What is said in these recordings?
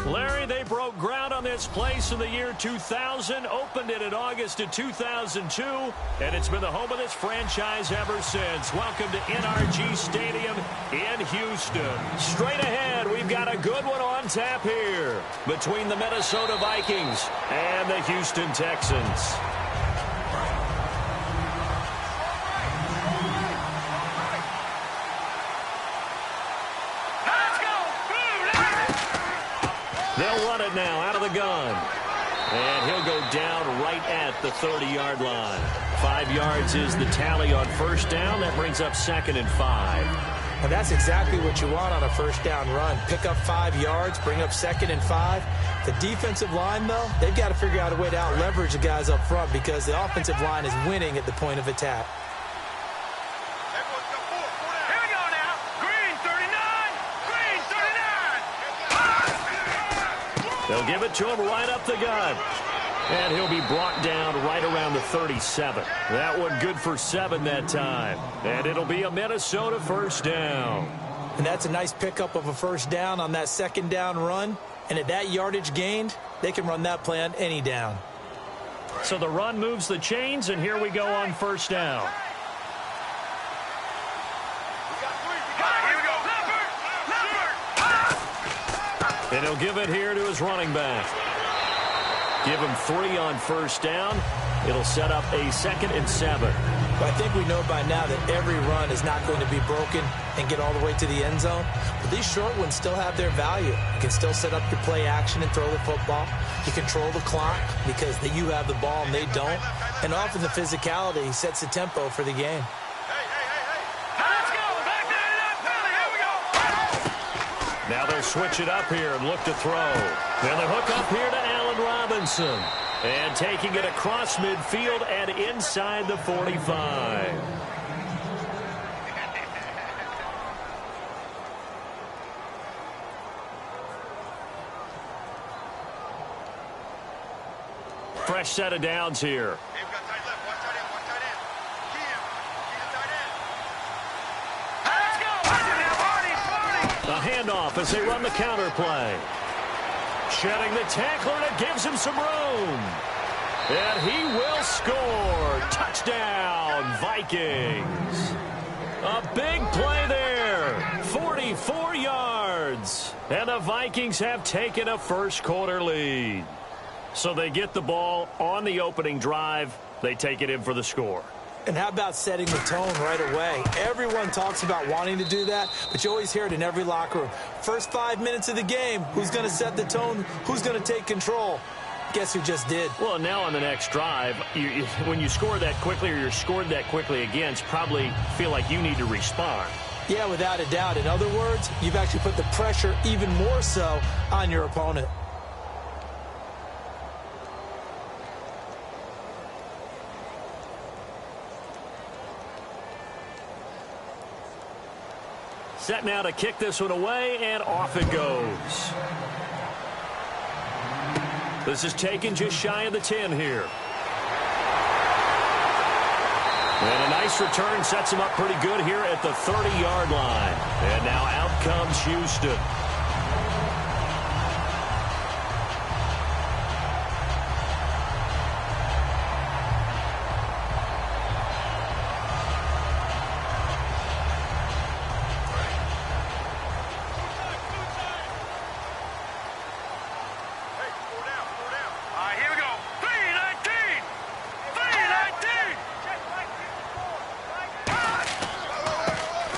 Larry, they broke ground on this place in the year 2000, opened it in August of 2002, and it's been the home of this franchise ever since. Welcome to NRG Stadium in Houston. Straight ahead, we've got a good one on tap here between the Minnesota Vikings and the Houston Texans. They'll run it now out of the gun. And he'll go down right at the 30-yard line. 5 yards is the tally on first down. That brings up 2nd and 5. And that's exactly what you want on a first down run. Pick up 5 yards, bring up 2nd and 5. The defensive line, though, they've got to figure out a way to out-leverage the guys up front because the offensive line is winning at the point of attack. They'll give it to him right up the gut. And he'll be brought down right around the 37. That one good for 7 that time. And it'll be a Minnesota first down. And that's a nice pickup of a first down on that 2nd down run. And at that yardage gained, they can run that play on any down. So the run moves the chains, and here we go on first down. And he'll give it here to his running back. Give him 3 on first down. It'll set up a 2nd and 7. But I think we know by now that every run is not going to be broken and get all the way to the end zone. But these short ones still have their value. You can still set up your play action and throw the football. You control the clock because you have the ball and they don't. And often the physicality sets the tempo for the game. Now they'll switch it up here and look to throw. And the hook up here to Allen Robinson. And taking it across midfield and inside the 45. Fresh set of downs here. A handoff as they run the counter play. Shedding the tackler, and it gives him some room. And he will score. Touchdown, Vikings. A big play there. 44 yards. And the Vikings have taken a first-quarter lead. So they get the ball on the opening drive. They take it in for the score. And how about setting the tone right away? Everyone talks about wanting to do that, but you always hear it in every locker room. First 5 minutes of the game, who's going to set the tone? Who's going to take control? Guess who just did? Well, now on the next drive, when you score that quickly or you're scored that quickly against, probably feel like you need to respond. Yeah, without a doubt. In other words, you've actually put the pressure even more so on your opponent. Set now to kick this one away, and off it goes. This is taken just shy of the 10 here. And a nice return sets him up pretty good here at the 30-yard line. And now out comes Houston.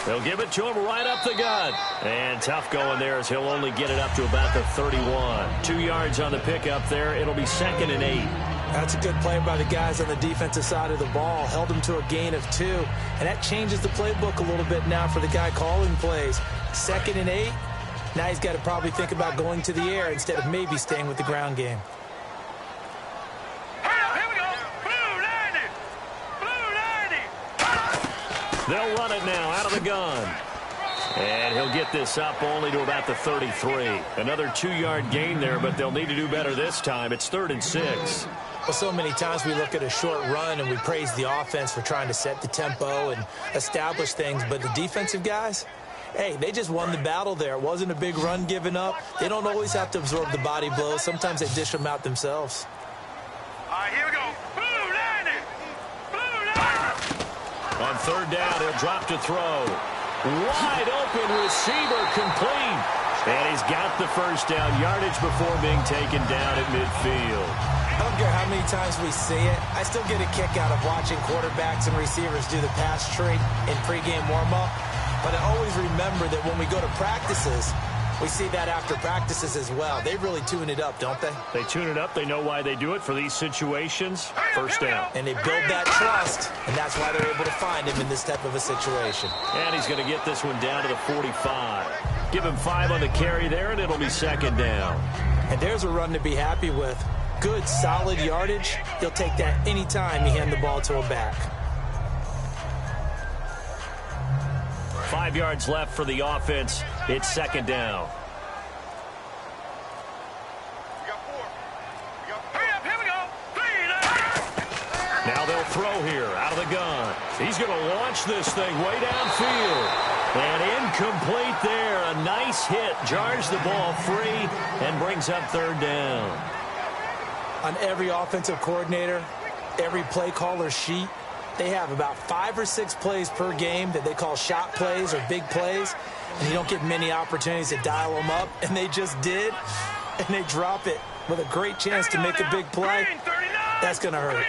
They'll give it to him right up the gut. And tough going there as he'll only get it up to about the 31. 2 yards on the pickup there. It'll be 2nd and 8. That's a good play by the guys on the defensive side of the ball. Held them to a gain of 2. And that changes the playbook a little bit now for the guy calling plays. 2nd and 8. Now he's got to probably think about going to the air instead of maybe staying with the ground game. They'll run it now out of the gun. And he'll get this up only to about the 33. Another 2-yard gain there, but they'll need to do better this time. It's 3rd and 6. Well, so many times we look at a short run and we praise the offense for trying to set the tempo and establish things, but the defensive guys, hey, they just won the battle there. It wasn't a big run given up. They don't always have to absorb the body blows. Sometimes they dish them out themselves. All right, here we go. Blue 90. Blue 90. On 3rd down, he'll drop to throw. Wide open receiver, complete. And he's got the first down yardage before being taken down at midfield. I don't care how many times we see it. I still get a kick out of watching quarterbacks and receivers do the pass tree in pregame warm-up. But I always remember that when we go to practices, we see that after practices as well. They really tune it up, don't they? They tune it up. They know why they do it for these situations. First down. And they build that trust, and that's why they're able to find him in this type of a situation. And he's going to get this one down to the 45. Give him 5 on the carry there, and it'll be 2nd down. And there's a run to be happy with. Good, solid yardage. He'll take that anytime you hand the ball to a back. 5 yards left for the offense. It's 2nd down. Now they'll throw here out of the gun. He's going to launch this thing way downfield. And incomplete there. A nice hit. Jars the ball free and brings up 3rd down. On every offensive coordinator, every play caller sheet, they have about 5 or 6 plays per game that they call shot plays or big plays, and you don't get many opportunities to dial them up, and they just did, and they drop it with a great chance to make a big play. That's going to hurt.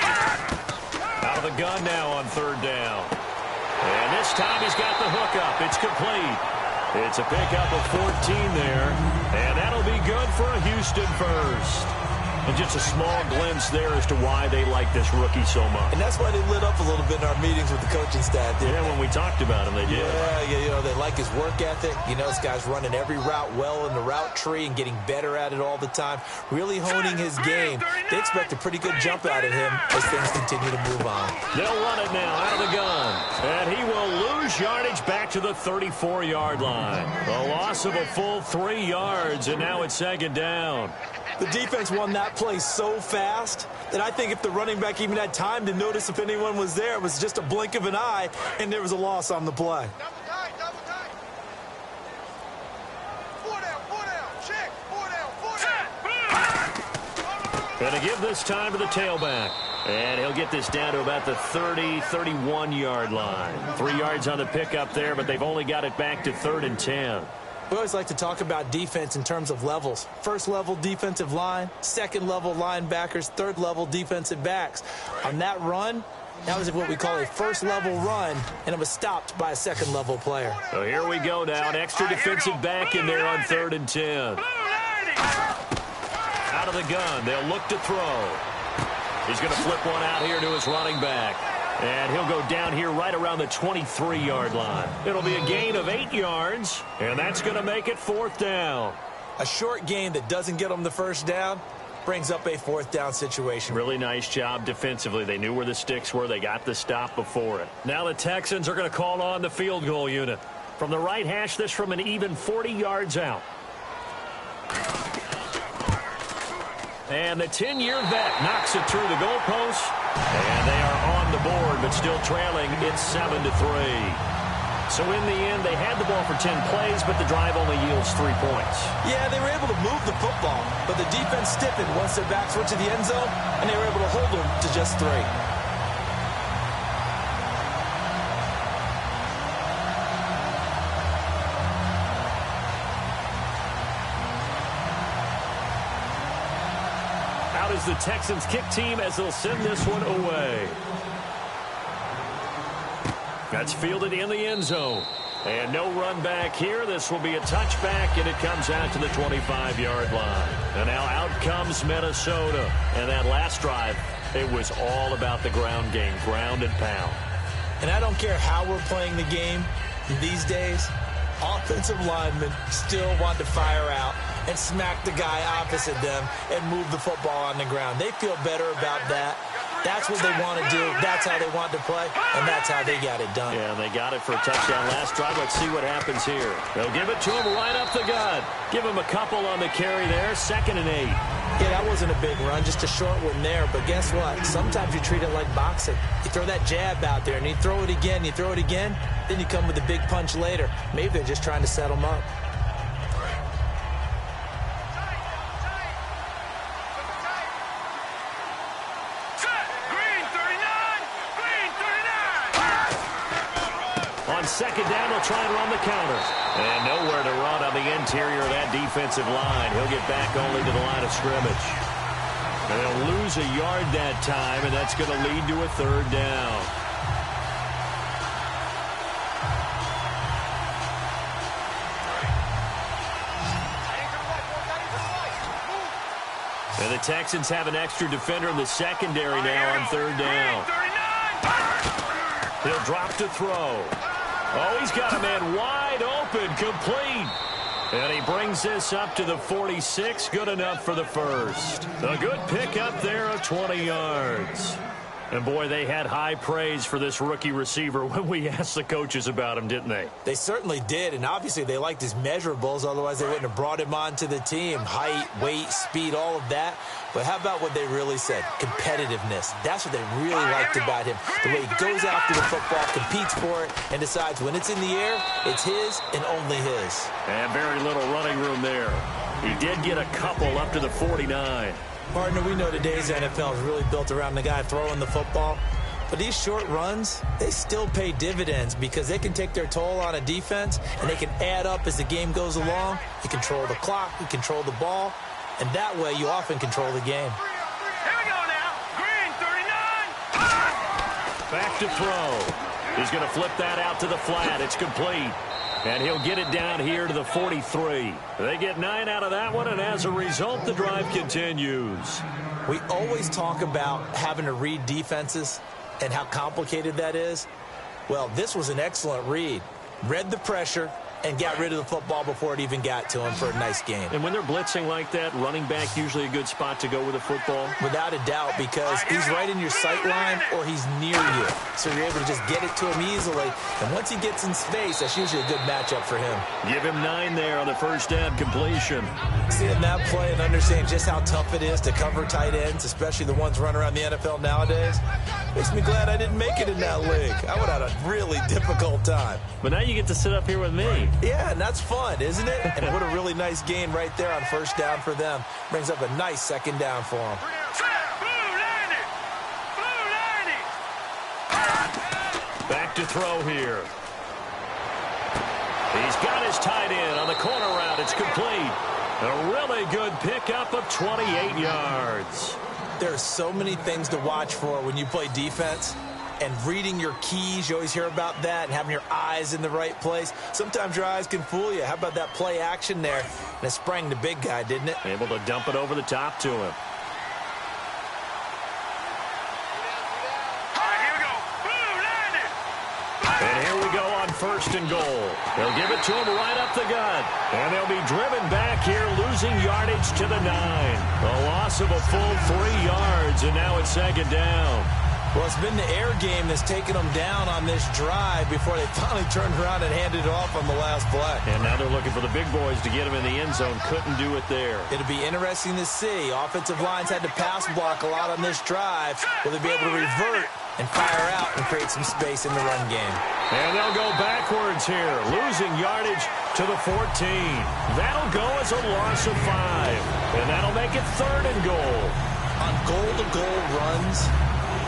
Out of the gun now on 3rd down. And this time he's got the hookup. It's complete. It's a pickup of 14 there, and that'll be good for a Houston first. And just a small glimpse there as to why they like this rookie so much. And that's why they lit up a little bit in our meetings with the coaching staff. Yeah, when we talked about him, they did. Yeah, you know, they like his work ethic. You know, this guy's running every route well in the route tree and getting better at it all the time, really honing his game. They expect a pretty good jump out of him as things continue to move on. They'll run it now out of the gun. And he will lose yardage back to the 34-yard line. A loss of a full 3 yards, and now it's 2nd down. The defense won that play so fast that I think if the running back even had time to notice if anyone was there, it was just a blink of an eye, and there was a loss on the play. Double tight. 4 down. Check. 4 down. Going to give this time to the tailback. And he'll get this down to about the 30, 31-yard line. 3 yards on the pickup there, but they've only got it back to 3rd and 10. We always like to talk about defense in terms of levels. First level defensive line, second level linebackers, third level defensive backs. On that run, that was what we call a first level run, and it was stopped by a second level player. So here we go now. An extra defensive back in there on 3rd and 10. Out of the gun. They'll look to throw. He's going to flip one out here to his running back. And he'll go down here right around the 23-yard line. It'll be a gain of 8 yards, and that's going to make it 4th down. A short gain that doesn't get them the first down brings up a 4th down situation. Really nice job defensively. They knew where the sticks were. They got the stop before it. Now the Texans are going to call on the field goal unit. From the right hash, this from an even 40 yards out. And the 10-year vet knocks it through the goalpost. And they are on the board, but still trailing. It's 7-3. So in the end, they had the ball for 10 plays, but the drive only yields 3 points. Yeah, they were able to move the football, but the defense stiffened once their backs went to the end zone, and they were able to hold them to just 3. Out is the Texans kick team as they'll send this one away. That's fielded in the end zone. And no run back here. This will be a touchback, and it comes out to the 25-yard line. And now out comes Minnesota. And that last drive, it was all about the ground game, ground and pound. And I don't care how we're playing the game these days, offensive linemen still want to fire out and smack the guy opposite them and move the football on the ground. They feel better about that That's what they want to do. That's how they want to play, and that's how they got it done. Yeah, and they got it for a touchdown last drive. Let's see what happens here. They'll give it to him right up the gut. Give him a couple on the carry there. 2nd and 8. Yeah, that wasn't a big run, just a short one there. But guess what? Sometimes you treat it like boxing. You throw that jab out there, and you throw it again, then you come with a big punch later. Maybe they're just trying to set them up. On 2nd down, they'll try and run the counter. And nowhere to run on the interior of that defensive line. He'll get back only to the line of scrimmage. And they'll lose a yard that time, and that's going to lead to a 3rd down. And the Texans have an extra defender in the secondary now on 3rd down. He'll drop to throw. Oh, he's got a man wide open, complete. And he brings this up to the 46, good enough for the first. A good pickup there of 20 yards. And, boy, they had high praise for this rookie receiver when we asked the coaches about him, didn't they? They certainly did, and obviously they liked his measurables. Otherwise, they wouldn't have brought him onto the team. Height, weight, speed, all of that. But how about what they really said? Competitiveness. That's what they really liked about him. The way he goes after the football, competes for it, and decides when it's in the air, it's his and only his. And very little running room there. He did get a couple up to the 49. Partner, we know today's NFL is really built around the guy throwing the football. But these short runs, they still pay dividends because they can take their toll on a defense, and they can add up as the game goes along. You control the clock, you control the ball, and that way you often control the game. Here we go now. Green, 39. Back to throw. He's going to flip that out to the flat. It's complete. And he'll get it down here to the 43. They get 9 out of that one, and as a result, the drive continues. We always talk about having to read defenses and how complicated that is. Well, this was an excellent read. Read the pressure and got rid of the football before it even got to him for a nice game. And when they're blitzing like that, running back usually a good spot to go with the football? Without a doubt, because he's right in your sight line or he's near you. So you're able to just get it to him easily. And once he gets in space, that's usually a good matchup for him. Give him 9 there on the first down completion. Seeing that play and understanding just how tough it is to cover tight ends, especially the ones running around the NFL nowadays, makes me glad I didn't make it in that league. I would have had a really difficult time. But now you get to sit up here with me. Yeah, and that's fun, isn't it? And what a really nice gain right there on first down for them. Brings up a nice 2nd down for them. Back to throw here. He's got his tight end on the corner route. It's complete. A really good pickup of 28 yards. There are so many things to watch for when you play defense. And reading your keys, you always hear about that, and having your eyes in the right place. Sometimes your eyes can fool you. How about that play action there? And it sprang the big guy, didn't it? Able to dump it over the top to him. And here we go on 1st and goal. They'll give it to him right up the gut. And they'll be driven back here, losing yardage to the 9. A loss of a full 3 yards, and now it's 2nd down. Well, it's been the air game that's taken them down on this drive before they finally turned around and handed it off on the last play. And now they're looking for the big boys to get him in the end zone. Couldn't do it there. It'll be interesting to see. Offensive lines had to pass block a lot on this drive. Will they be able to revert and fire out and create some space in the run game? And they'll go backwards here, losing yardage to the 14. That'll go as a loss of 5. And that'll make it 3rd and goal. On goal-to-goal runs,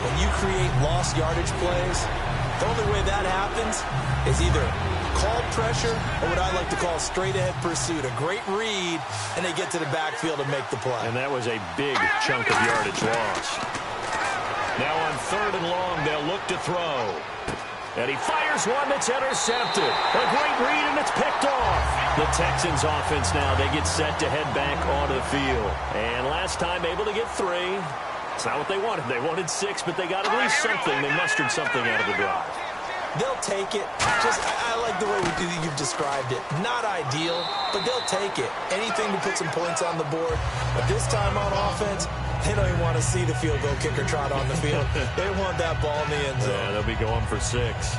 when you create lost yardage plays, the only way that happens is either called pressure or what I like to call straight-ahead pursuit. A great read, and they get to the backfield and make the play. And that was a big chunk of yardage loss. Now on 3rd and long, they'll look to throw. And he fires one that's intercepted. A great read, and it's picked off. The Texans offense now, they get set to head back onto the field. And last time, able to get 3. It's not what they wanted. They wanted 6, but they got at least something. They mustered something out of the drive. They'll take it. I like the way you've described it. Not ideal, but they'll take it. Anything to put some points on the board. But this time on offense, they don't even want to see the field goal kicker trot on the field. They want that ball in the end zone. Yeah, they'll be going for 6.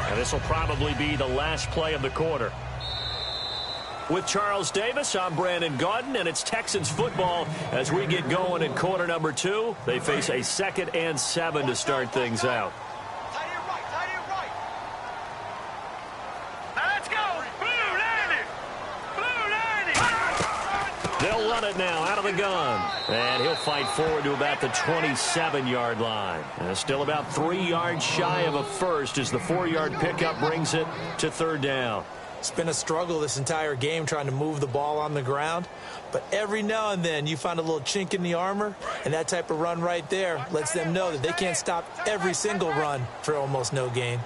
And this will probably be the last play of the quarter. With Charles Davis, I'm Brandon Gaudin, and it's Texans football as we get going in quarter number 2. They face a 2nd and 7 to start things out. They'll run it now out of the gun. And he'll fight forward to about the 27-yard line. And still about 3 yards shy of a first as the 4-yard pickup brings it to 3rd down. It's been a struggle this entire game trying to move the ball on the ground. But every now and then you find a little chink in the armor, and that type of run right there lets them know that they can't stop every single run for almost no gain.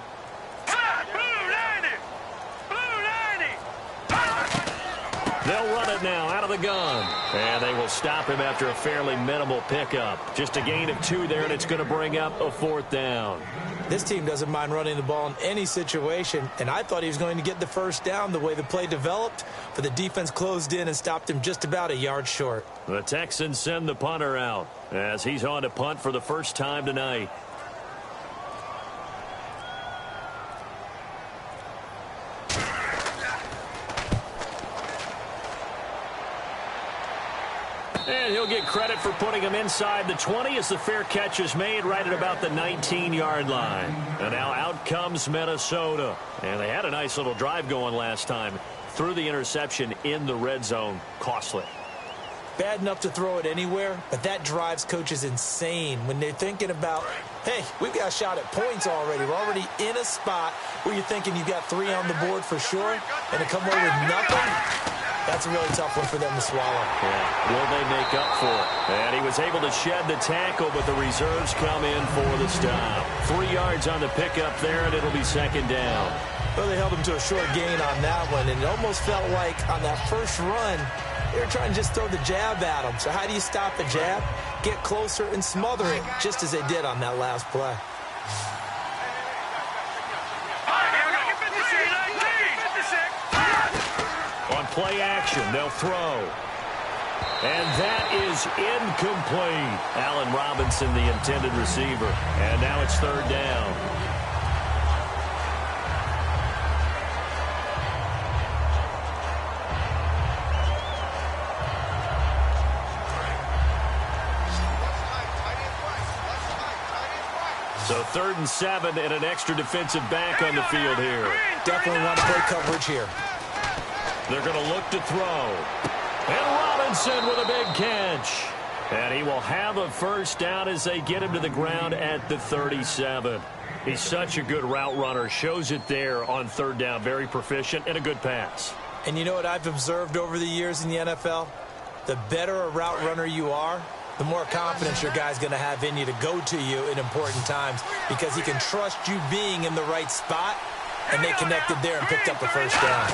They'll run it now out of the gun. And they will stop him after a fairly minimal pickup. Just a gain of 2 there, and it's going to bring up a 4th down. This team doesn't mind running the ball in any situation, and I thought he was going to get the first down the way the play developed, but the defense closed in and stopped him just about a yard short. The Texans send the punter out as he's on to punt for the first time tonight. And he'll get credit for putting him inside the 20 as the fair catch is made right at about the 19-yard line. And now out comes Minnesota. And they had a nice little drive going last time. Threw the interception in the red zone. Costly. Bad enough to throw it anywhere, but that drives coaches insane when they're thinking about, hey, we've got a shot at points already. We're already in a spot where you're thinking you got 3 on the board for sure, and to come away with nothing. That's a really tough one for them to swallow. Yeah. Will they make up for it? And he was able to shed the tackle, but the reserves come in for the stop. 3 yards on the pickup there, and it'll be 2nd down. Well, they held him to a short gain on that one, and it almost felt like on that first run, they were trying to just throw the jab at him. So how do you stop a jab? Get closer and smother it, just as they did on that last play. On play action, they'll throw. And that is incomplete. Allen Robinson, the intended receiver. And now it's 3rd down. So 3rd and 7 and an extra defensive back on the field here. Definitely want to play coverage here. They're going to look to throw. And Robinson with a big catch. And he will have a first down as they get him to the ground at the 37. He's such a good route runner. Shows it there on 3rd down. Very proficient and a good pass. And you know what I've observed over the years in the NFL? The better a route runner you are, the more confidence your guy's going to have in you to go to you in important times because he can trust you being in the right spot, and they connected there and picked up a first down.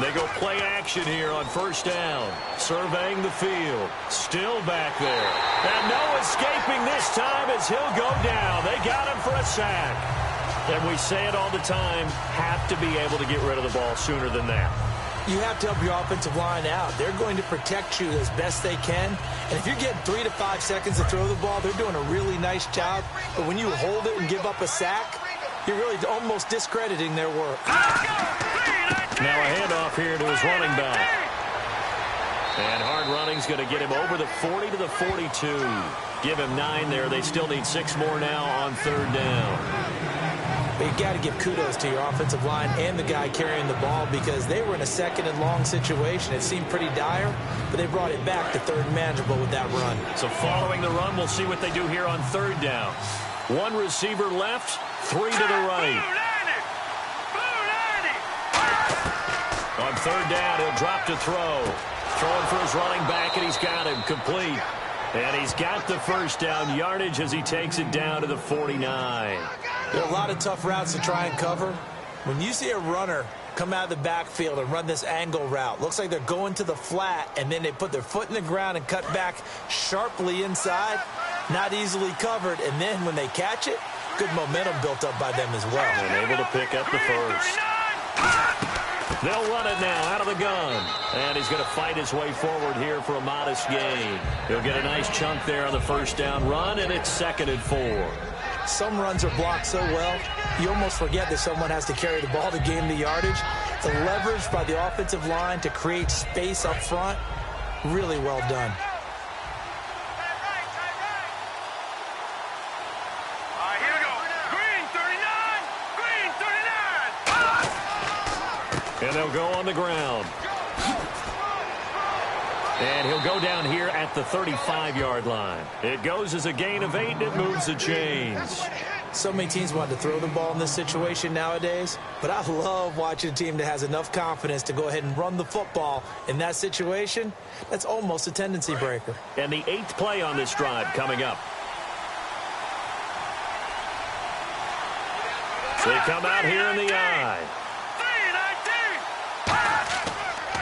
They go play action here on 1st down. Surveying the field. Still back there. And no escaping this time as he'll go down. They got him for a sack. And we say it all the time, have to be able to get rid of the ball sooner than that. You have to help your offensive line out. They're going to protect you as best they can. And if you're getting 3 to 5 seconds to throw the ball, they're doing a really nice job. But when you hold it and give up a sack, you're really almost discrediting their work. Now a handoff here to his running back. And hard running's going to get him over the 40 to the 42. Give him 9 there. They still need 6 more now on 3rd down. But you got to give kudos to your offensive line and the guy carrying the ball because they were in a 2nd and long situation. It seemed pretty dire, but they brought it back to 3rd and manageable with that run. So following the run, we'll see what they do here on 3rd down. 1 receiver left, 3 to the right. On 3rd down, he'll drop to throw. Throwing for his running back, and he's got him complete. And he's got the first down yardage as he takes it down to the 49. There are a lot of tough routes to try and cover. When you see a runner come out of the backfield and run this angle route, looks like they're going to the flat, and then they put their foot in the ground and cut back sharply inside. not easily covered, and then when they catch it, good momentum built up by them as well. And able to pick up the first. They'll run it now out of the gun. And he's going to fight his way forward here for a modest gain. He'll get a nice chunk there on the first down run, and it's 2nd and 4. Some runs are blocked so well, you almost forget that someone has to carry the ball to gain the yardage. The leverage by the offensive line to create space up front, really well done. Here we go. Green 39. Green 39. And they'll go on the ground. And he'll go down here at the 35-yard line. It goes as a gain of 8, and it moves the chains. So many teams want to throw the ball in this situation nowadays, but I love watching a team that has enough confidence to go ahead and run the football in that situation. That's almost a tendency breaker. And the 8th play on this drive coming up. So they come out here in the eye.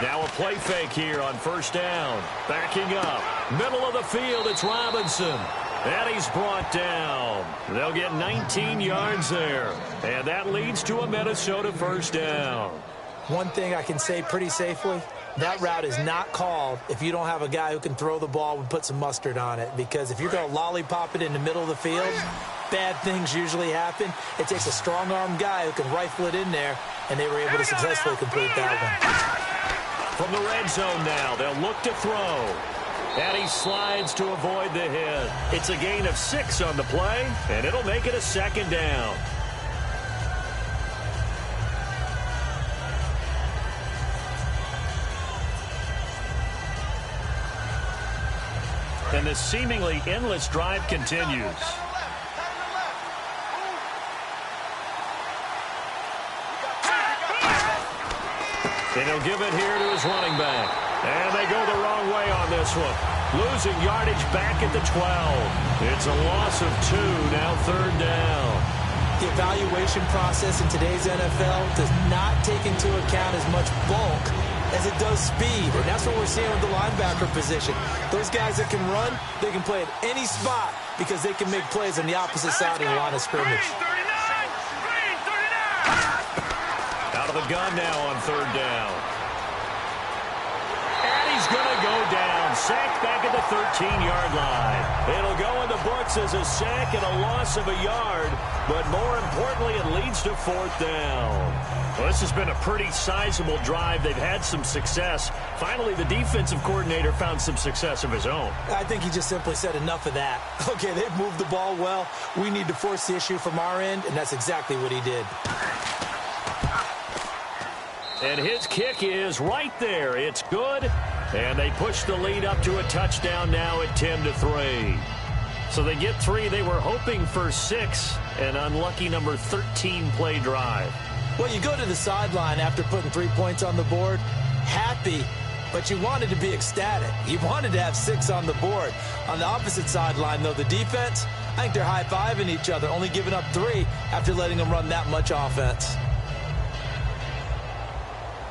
Now a play fake here on first down. Backing up. Middle of the field, it's Robinson. And he's brought down. They'll get 19 yards there. And that leads to a Minnesota first down. One thing I can say pretty safely, that route is not called if you don't have a guy who can throw the ball and put some mustard on it. Because if you're going to lollipop it in the middle of the field, bad things usually happen. It takes a strong-arm guy who can rifle it in there, and they were able to successfully complete that one. From the red zone now, they'll look to throw. And he slides to avoid the hit. It's a gain of 6 on the play, and it'll make it a 2nd down. And this seemingly endless drive continues. And he'll give it here to his running back. And they go the wrong way on this one. Losing yardage back at the 12. It's a loss of 2, now 3rd down. The evaluation process in today's NFL does not take into account as much bulk as it does speed. And that's what we're seeing with the linebacker position. Those guys that can run, they can play at any spot because they can make plays on the opposite side of the line of scrimmage. Out of the gun now on 3rd down. And he's going to go down. Sacked back at the 13-yard line. It'll go in the books as a sack and a loss of a yard. But more importantly, it leads to 4th down. Well, this has been a pretty sizable drive. They've had some success. Finally, the defensive coordinator found some success of his own. I think he just simply said enough of that. Okay, they've moved the ball well. We need to force the issue from our end, and that's exactly what he did. And his kick is right there. It's good. And they push the lead up to a touchdown now at 10-3. So they get 3. They were hoping for 6. An unlucky number 13 play drive. Well, you go to the sideline after putting 3 points on the board, happy, but you wanted to be ecstatic. You wanted to have 6 on the board. On the opposite sideline, though, the defense, I think they're high-fiving each other, only giving up 3 after letting them run that much offense.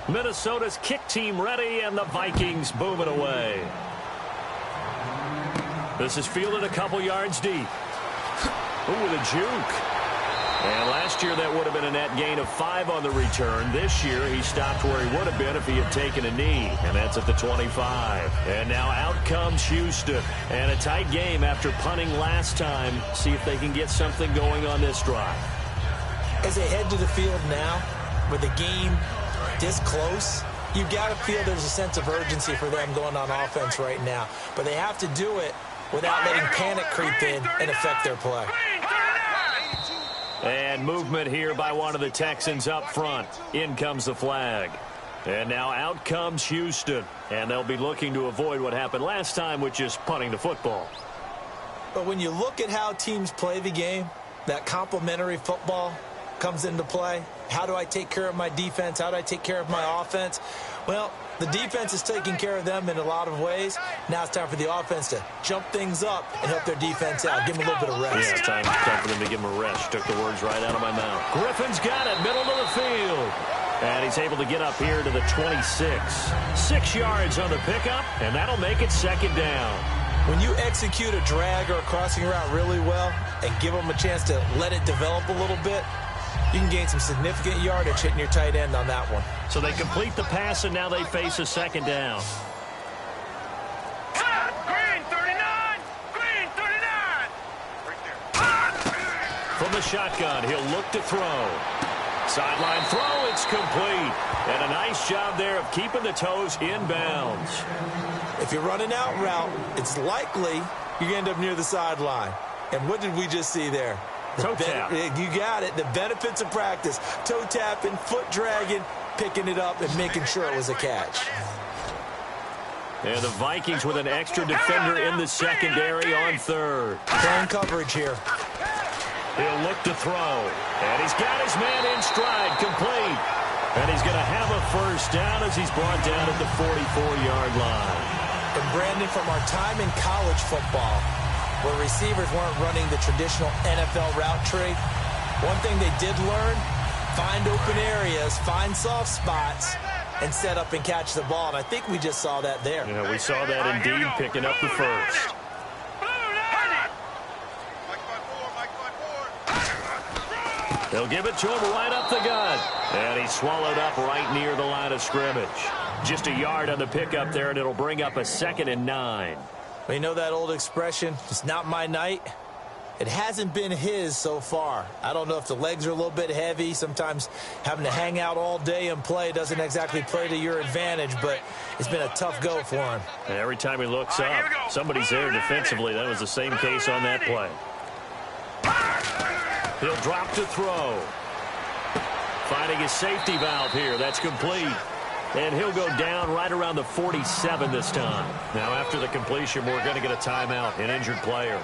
Minnesota's kick team ready, and the Vikings boom it away. This is fielded a couple yards deep. Ooh, with a juke. And last year that would have been a net gain of 5 on the return. This year he stopped where he would have been if he had taken a knee, and that's at the 25. And now out comes Houston. And a tight game after punting last time. See if they can get something going on this drive. As they head to the field now, with the game this close, you've got to feel there's a sense of urgency for them going on offense right now. But they have to do it without letting panic creep in and affect their play. And movement here by one of the Texans up front. In comes the flag. And now out comes Houston. And they'll be looking to avoid what happened last time, which is punting the football. But when you look at how teams play the game, that complementary football comes into play. How do I take care of my defense? How do I take care of my offense? Well, the defense is taking care of them in a lot of ways. Now it's time for the offense to jump things up and help their defense out. Give them a little bit of rest. Yeah, time for them to give them a rest. Took the words right out of my mouth. Griffin's got it, middle of the field. And he's able to get up here to the 26. 6 yards on the pickup, and that'll make it 2nd down. When you execute a drag or a crossing route really well and give them a chance to let it develop a little bit, you can gain some significant yardage hitting your tight end on that one. So they complete the pass, and now they face a second down. Green 39! Green 39! Right there. From the shotgun, he'll look to throw. Sideline throw, it's complete. And a nice job there of keeping the toes in bounds. If you're running out route, it's likely you're going to end up near the sideline. And what did we just see there? Toe tap. You got it. The benefits of practice. Toe tapping, foot dragging, picking it up, and making sure it was a catch. And the Vikings with an extra defender in the secondary on third. Playing coverage here. He'll look to throw. And he's got his man in stride, complete. And he's going to have a first down as he's brought down at the 44-yard line. And Brandon, from our time in college football, where receivers weren't running the traditional NFL route tree, one thing they did learn, find open areas, find soft spots, and set up and catch the ball. And I think we just saw that there. Yeah, we saw that indeed, picking up the first. They'll give it to him right up the gut. And he's swallowed up right near the line of scrimmage. Just a yard on the pickup there, and it'll bring up a 2nd and 9. Well, you know that old expression, it's not my night? It hasn't been his so far. I don't know if the legs are a little bit heavy. Sometimes having to hang out all day and play doesn't exactly play to your advantage, but it's been a tough go for him. And every time he looks up, somebody's there defensively. That was the same case on that play. He'll drop to throw. Finding his safety valve here. That's complete. And he'll go down right around the 47 this time. Now, after the completion, we're going to get a timeout, an injured player.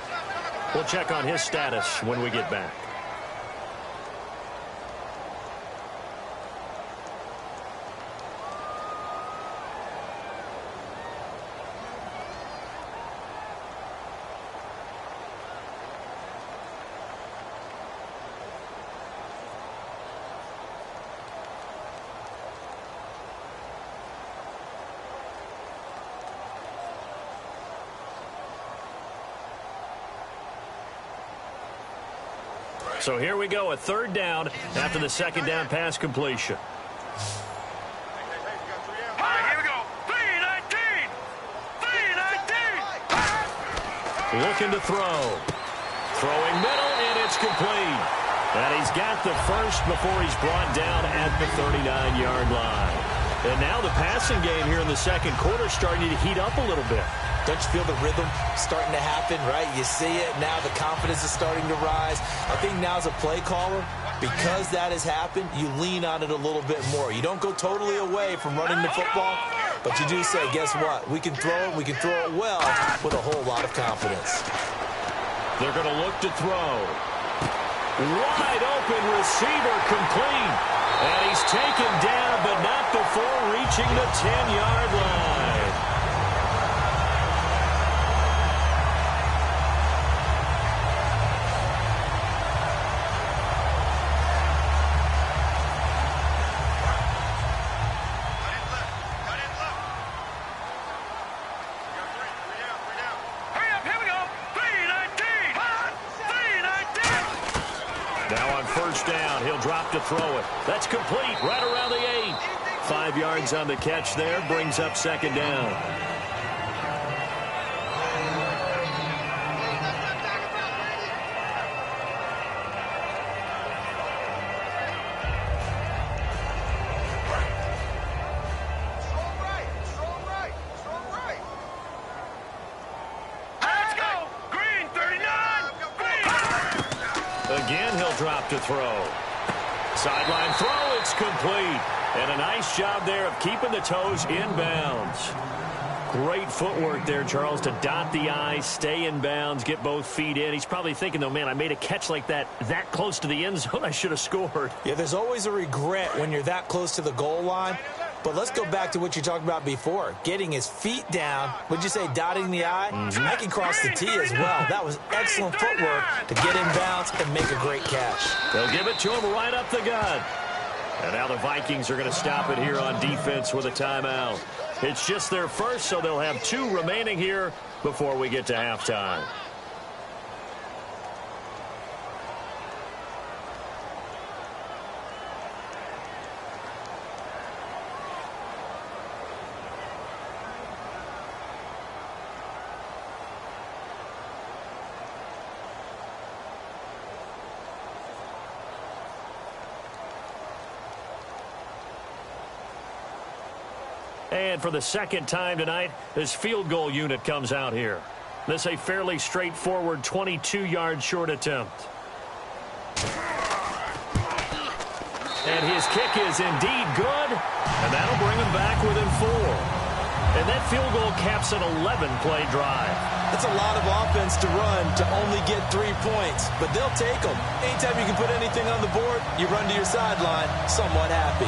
We'll check on his status when we get back. So here we go, a third down after the second down pass completion. All right, here we go. 3-19! 3-19! Looking to throw. Throwing middle, and it's complete. And he's got the first before he's brought down at the 39-yard line. And now the passing game here in the second quarter starting to heat up a little bit. Don't you feel the rhythm starting to happen, right? You see it. Now the confidence is starting to rise. I think now as a play caller, because that has happened, you lean on it a little bit more. You don't go totally away from running the football, but you do say, guess what? We can throw it. We can throw it well with a whole lot of confidence. They're going to look to throw. Wide open receiver complete. And he's taken down, but not before reaching the 10-yard line. Drop to throw it. That's complete right around the 8. 5 yards on the catch there, brings up second down. Let's go! Green 39! Green! Again, he'll drop to throw. Sideline throw, it's complete. And a nice job there of keeping the toes in bounds. Great footwork there, Charles, to dot the I's, stay in bounds, get both feet in. He's probably thinking, though, man, I made a catch like that close to the end zone. I should have scored. Yeah, there's always a regret when you're that close to the goal line. But let's go back to what you talked about before. Getting his feet down. Would you say dotting the I? I can cross the T as well. That was excellent footwork to get in bounds and make a great catch. They'll give it to him right up the gut. And now the Vikings are going to stop it here on defense with a timeout. It's just their first, so they'll have 2 remaining here before we get to halftime. And for the second time tonight, this field goal unit comes out here. This a fairly straightforward 22-yard short attempt. And his kick is indeed good, and that'll bring him back within 4. And that field goal caps an 11-play drive. That's a lot of offense to run to only get 3 points, but they'll take them. Anytime you can put anything on the board, you run to your sideline somewhat happy.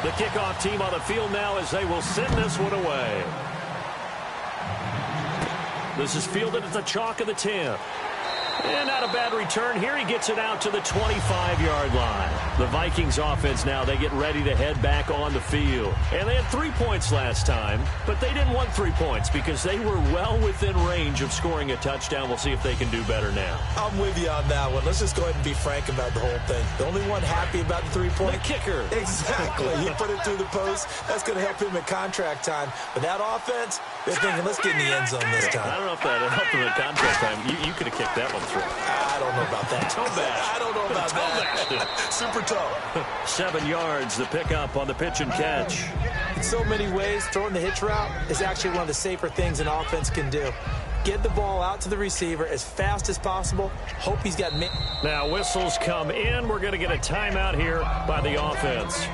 The kickoff team on the field now as they will send this one away. This is fielded at the chalk of the 10. And not a bad return here. He gets it out to the 25-yard line. The Vikings offense now, they get ready to head back on the field. And they had 3 points last time, but they didn't want 3 points because they were well within range of scoring a touchdown. We'll see if they can do better now. I'm with you on that one. Let's just go ahead and be frank about the whole thing. The only one happy about the 3-point? The kicker. Exactly. He put it through the post. That's going to help him at contract time. But that offense, they're thinking, let's get in the end zone this time. I don't know if that helped him at contract time. You could have kicked that one through. I don't know about that. Toe bash. I don't know about that. Super toe. 7 yards, the pickup on the pitch and catch. In so many ways, throwing the hitch route is actually one of the safer things an offense can do. Get the ball out to the receiver as fast as possible. Hope he's got... Now whistles come in. We're going to get a timeout here by the offense.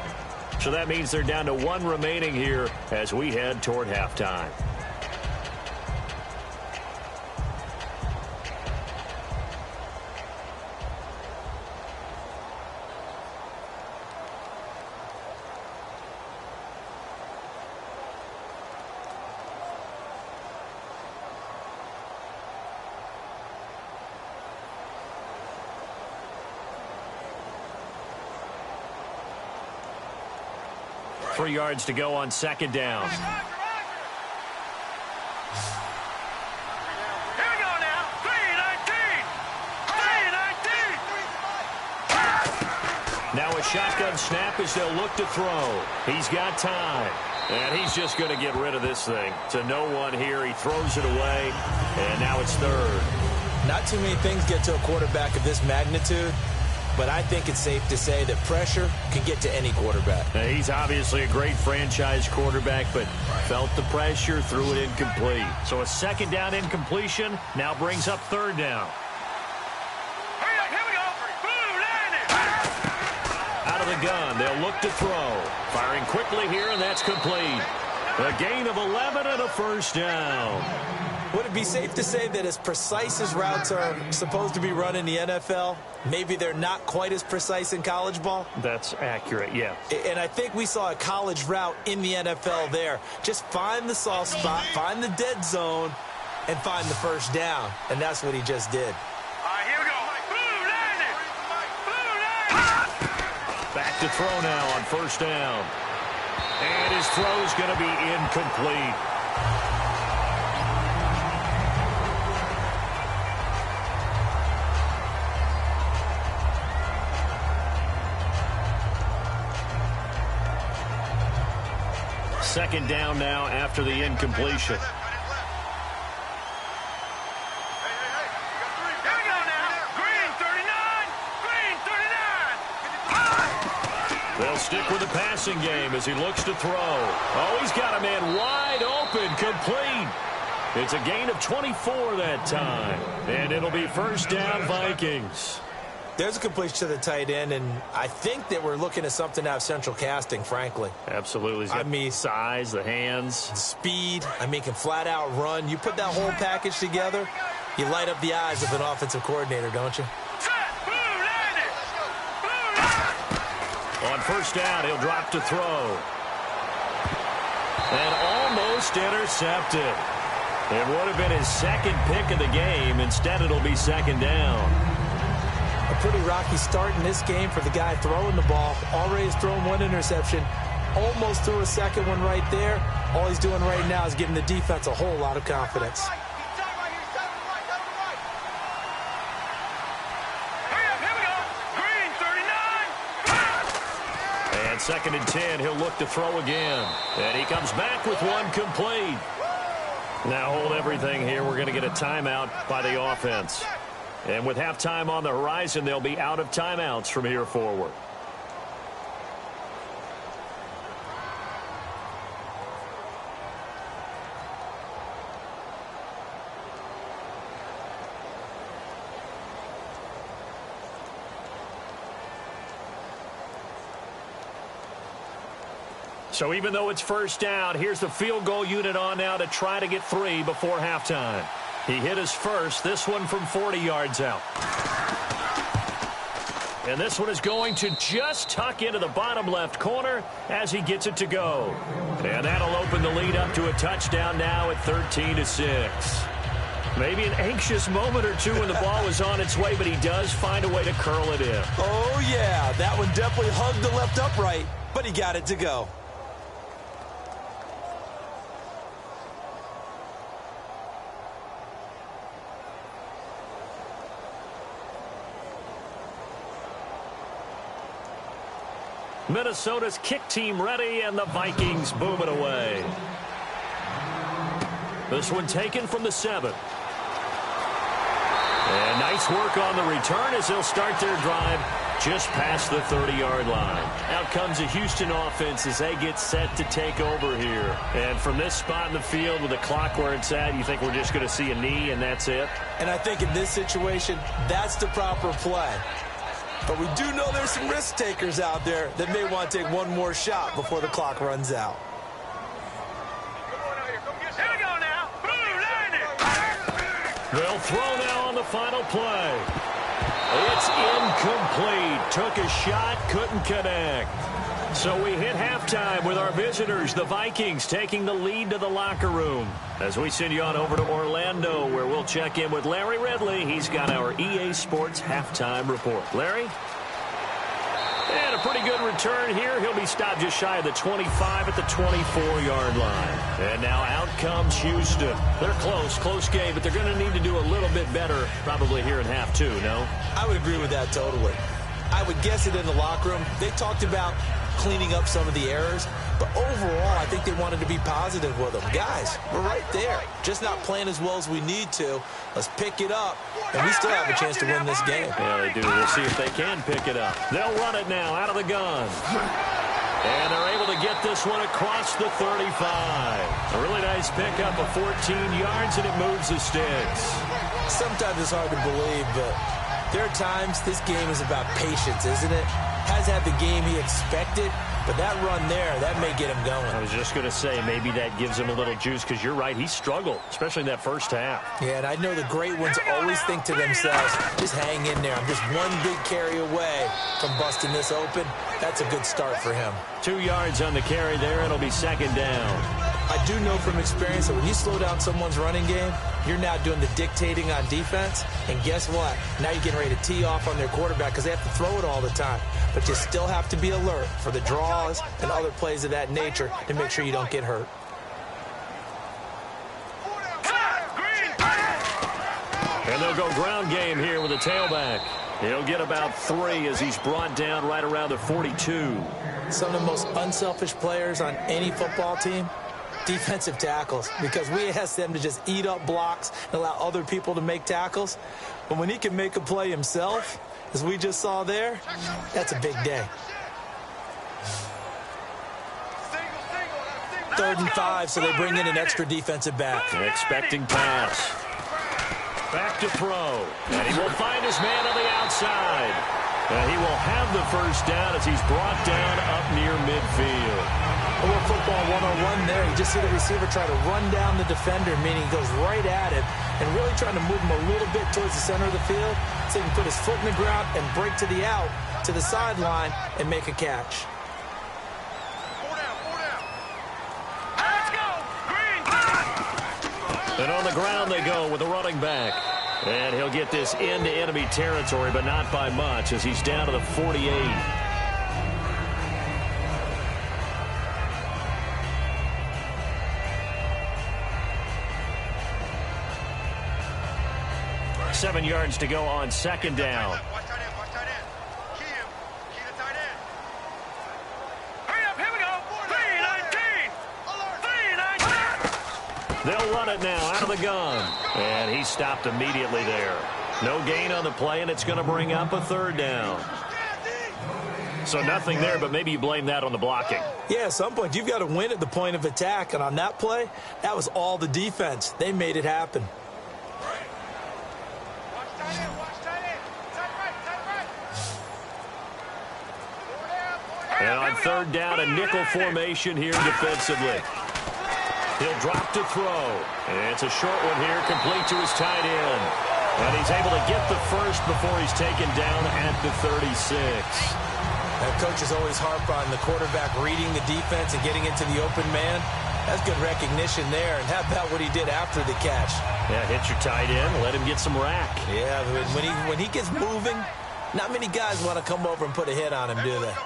So that means they're down to 1 remaining here as we head toward halftime. Three yards to go on second down. Here we go now. 3-19. 3-19. Now a shotgun snap as they'll look to throw. He's got time. And he's just going to get rid of this thing. To no one here. He throws it away. And now it's third. Not too many things get to a quarterback of this magnitude. But I think it's safe to say that pressure can get to any quarterback. Now, he's obviously a great franchise quarterback, but felt the pressure, threw it incomplete. So a second down incompletion now brings up third down. Hurry up, here we go. Boom, landed. Out of the gun, they'll look to throw. Firing quickly here, and that's complete. A gain of 11 and a first down. Would it be safe to say that as precise as routes are supposed to be run in the NFL, maybe they're not quite as precise in college ball? That's accurate, yeah. And I think we saw a college route in the NFL there. Just find the soft spot, find the dead zone, and find the first down. And that's what he just did. All right, here we go. Boom, landed. Boom, landed. Back to throw now on first down. And his throw's going to be incomplete. Second down now after the incompletion. Here we go now. Green 39. Green 39. They'll stick with the passing game as he looks to throw. Oh, he's got a man wide open, complete. It's a gain of 24 that time. And it'll be first down Vikings. There's a completion to the tight end, and I think that we're looking at something out of central casting, frankly. Absolutely. He's got size, the hands. Speed. I mean, can flat out run. You put that whole package together, you light up the eyes of an offensive coordinator, don't you? Set. Boom, landed. Boom, landed. On first down, he'll drop to throw. And almost intercepted. It would have been his second pick of the game. Instead, it'll be second down. A pretty rocky start in this game for the guy throwing the ball. Already has thrown one interception. Almost threw a second one right there. All he's doing right now is giving the defense a whole lot of confidence. And second and 10, he'll look to throw again. And he comes back with one complete. Now hold everything here. We're going to get a timeout by the offense. And with halftime on the horizon, they'll be out of timeouts from here forward. So even though it's first down, here's the field goal unit on now to try to get 3 before halftime. He hit his first, this one from 40 yards out. And this one is going to just tuck into the bottom left corner as he gets it to go. And that'll open the lead up to a touchdown now at 13-6. Maybe an anxious moment or two when the ball was on its way, but he does find a way to curl it in. Oh, yeah, that one definitely hugged the left upright, but he got it to go. Minnesota's kick team ready, and the Vikings boom it away. This one taken from the 7. And nice work on the return as they'll start their drive just past the 30-yard line. Out comes the Houston offense as they get set to take over here. And from this spot in the field with the clock where it's at, you think we're just going to see a knee and that's it? And I think in this situation, that's the proper play. But we do know there's some risk takers out there that may want to take one more shot before the clock runs out. Here we go now. They'll throw now on the final play. It's incomplete. Took a shot, couldn't connect. So we hit halftime with our visitors, the Vikings, taking the lead to the locker room. As we send you on over to Orlando, where we'll check in with Larry Ridley. He's got our EA Sports halftime report. Larry? And a pretty good return here. He'll be stopped just shy of the 25 at the 24-yard line. And now out comes Houston. They're close game, but they're going to need to do a little bit better probably here in half two, no? I would agree with that totally. I would guess it in the locker room. They talked about cleaning up some of the errors, but overall, I think they wanted to be positive with them. Guys, we're right there. Just not playing as well as we need to. Let's pick it up, and we still have a chance to win this game. Yeah, they do. We'll see if they can pick it up. They'll run it now out of the gun. And they're able to get this one across the 35. A really nice pickup of 14 yards, and it moves the sticks. Sometimes it's hard to believe, but there are times this game is about patience, isn't it? Has had the game he expected, but that run there, that may get him going. I was just going to say, maybe that gives him a little juice, because you're right, he struggled, especially in that first half. Yeah, and I know the great ones always think to themselves, just hang in there. I'm just one big carry away from busting this open. That's a good start for him. 2 yards on the carry there, and it'll be second down. I do know from experience that when you slow down someone's running game, you're now doing the dictating on defense. And guess what? Now you're getting ready to tee off on their quarterback because they have to throw it all the time. But you still have to be alert for the draws and other plays of that nature to make sure you don't get hurt. And they'll go ground game here with a tailback. He'll get about 3 as he's brought down right around the 42. Some of the most unselfish players on any football team, defensive tackles, because we ask them to just eat up blocks and allow other people to make tackles. But when he can make a play himself, as we just saw there, that's a big day. 3rd and 5, so they bring in an extra defensive back. Expecting pass. Back to throw. And he will find his man on the outside. And he will have the first down as he's brought down up near midfield. A little football 101 there. You just see the receiver try to run down the defender, meaning he goes right at it and really trying to move him a little bit towards the center of the field so he can put his foot in the ground and break to the out, to the sideline, and make a catch. And on the ground they go with the running back. And he'll get this into enemy territory, but not by much, as he's down to the 48. Seven yards to go on second down. Watch tight end, watch tight end. Key him. Key the tight end. Hurry up, here we go. 3-19. 3-19. They'll run it now out of the gun. And he stopped immediately there. No gain on the play, and it's going to bring up a third down. So nothing there, but maybe you blame that on the blocking. Yeah, at some point, you've got to win at the point of attack. And on that play, that was all the defense. They made it happen. And on third down, a nickel formation here defensively. He'll drop to throw. And it's a short one here, complete to his tight end. And he's able to get the first before he's taken down at the 36. Coaches always harp on the quarterback reading the defense and getting into the open man. That's good recognition there. And how about what he did after the catch? Yeah, hit your tight end, let him get some rack. Yeah, when he gets moving, not many guys want to come over and put a hit on him, do they?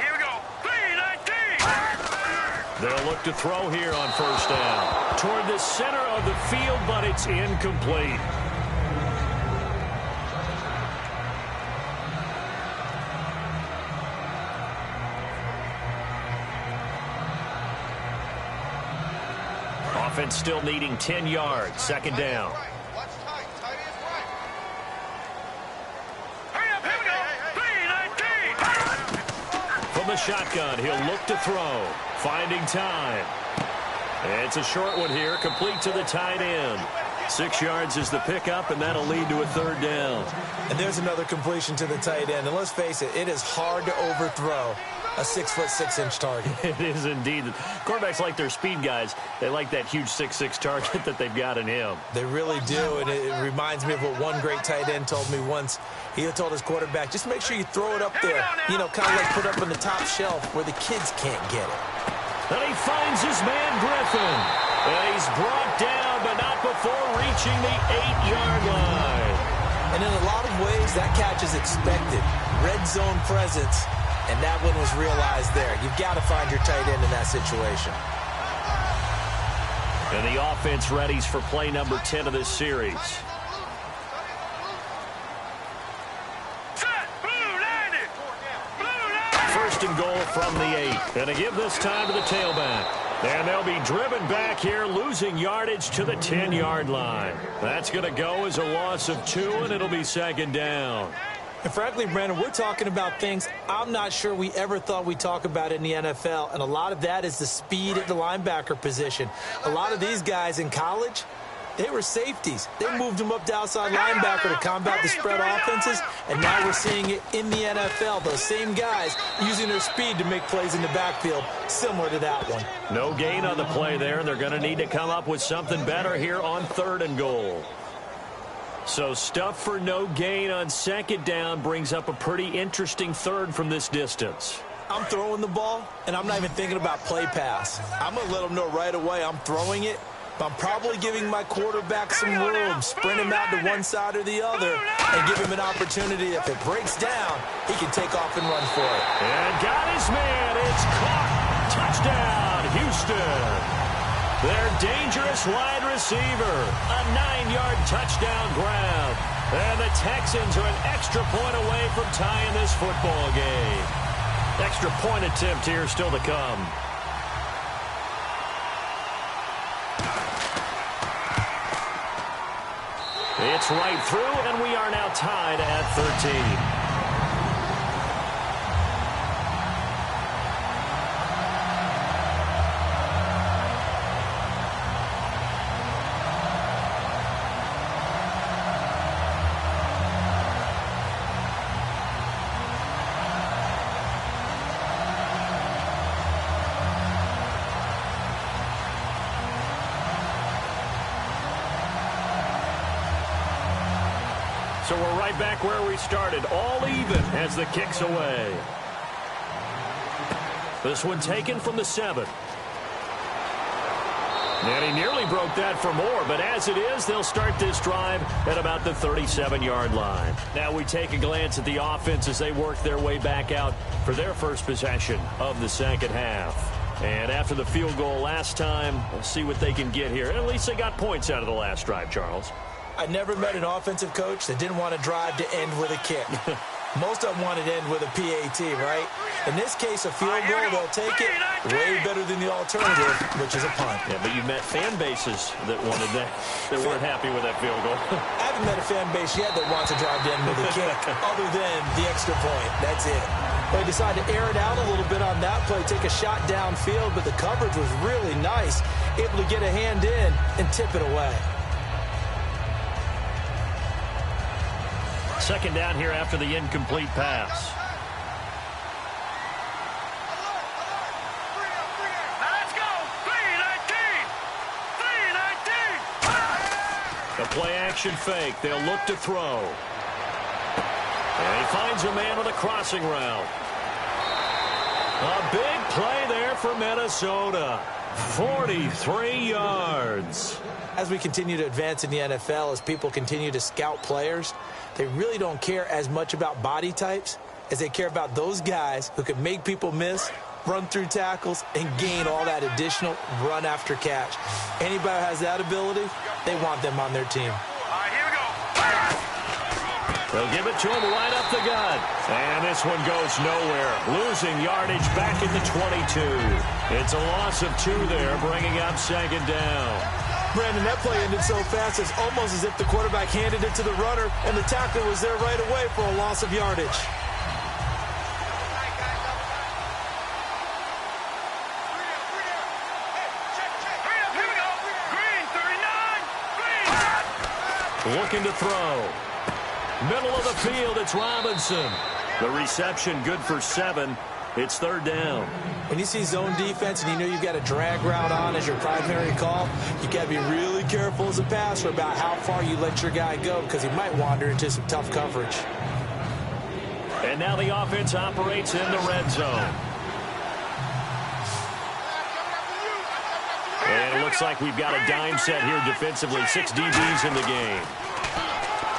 Here we go. 3-19. They'll look to throw here on first down. Toward the center of the field, but it's incomplete. Offense still needing 10 yards. Second down. From the shotgun, he'll look to throw. Finding time. It's a short one here, complete to the tight end. 6 yards is the pickup, and that'll lead to a third down. And there's another completion to the tight end. And let's face it, it is hard to overthrow a 6'6" target. It is indeed. Quarterbacks like their speed guys. They like that huge 6'6" target that they've got in him. They really do, and it reminds me of what one great tight end told me once. He told his quarterback, just make sure you throw it up there. You know, kind of like put up on the top shelf where the kids can't get it. And he finds his man Griffin. And he's brought down, but not before reaching the 8-yard line. And in a lot of ways, that catch is expected. Red zone presence. And that one was realized there. You've got to find your tight end in that situation. And the offense readies for play number 10 of this series. First and goal from the 8. And to give this time to the tailback. And they'll be driven back here, losing yardage to the 10-yard line. That's going to go as a loss of 2, and it'll be second down. And frankly, Brandon, we're talking about things I'm not sure we ever thought we'd talk about in the NFL. And a lot of that is the speed at the linebacker position. A lot of these guys in college, they were safeties. They moved them up to outside linebacker to combat the spread offenses. And now we're seeing it in the NFL. Those same guys using their speed to make plays in the backfield, similar to that one. No gain on the play there, and they're going to need to come up with something better here on third and goal. So stuff for no gain on second down brings up a pretty interesting third from this distance. I'm throwing the ball, and I'm not even thinking about play pass. I'm going to let them know right away I'm throwing it, but I'm probably giving my quarterback some room, sprint him out to one side or the other, and give him an opportunity. If it breaks down, he can take off and run for it. And got his man. It's caught. Touchdown, Houston. Their dangerous wide receiver, a 9-yard touchdown grab. And the Texans are an extra point away from tying this football game. Extra point attempt here still to come. It's right through, and we are now tied at 13. So we're right back where we started, all even as the kick's away. This one taken from the 7. And he nearly broke that for more, but as it is, they'll start this drive at about the 37-yard line. Now we take a glance at the offense as they work their way back out for their first possession of the second half. And after the field goal last time, we'll see what they can get here. At least they got points out of the last drive, Charles. I never met an offensive coach that didn't want to drive to end with a kick. Most of them wanted to end with a PAT, right? In this case, a field goal, they'll take it way better than the alternative, which is a punt. Yeah, but you met fan bases that wanted that, that weren't happy with that field goal. I haven't met a fan base yet that wants to drive to end with a kick, other than the extra point. That's it. They decided to air it out a little bit on that play, take a shot downfield, but the coverage was really nice, able to get a hand in and tip it away. Second down here after the incomplete pass. Now let's go. 3-19. 3-19. A play-action fake. They'll look to throw. And he finds a man with a crossing route. A big play there for Minnesota. 43 yards. As we continue to advance in the NFL, as people continue to scout players, they really don't care as much about body types as they care about those guys who can make people miss, run through tackles, and gain all that additional run after catch. Anybody who has that ability, they want them on their team. All right, here we go. They'll give it to him right up the gut. And this one goes nowhere. Losing yardage back at the 22. It's a loss of 2 there, bringing up second down. Brandon, that play ended so fast, it's almost as if the quarterback handed it to the runner, and the tackler was there right away for a loss of yardage. Here we go. Green, 39. Green. Looking to throw. Middle of the field, it's Robinson. The reception good for 7. It's third down. When you see zone defense and you know you've got a drag route on as your primary call, you've got to be really careful as a passer about how far you let your guy go because he might wander into some tough coverage. And now the offense operates in the red zone. And it looks like we've got a dime set here defensively. 6 DBs in the game.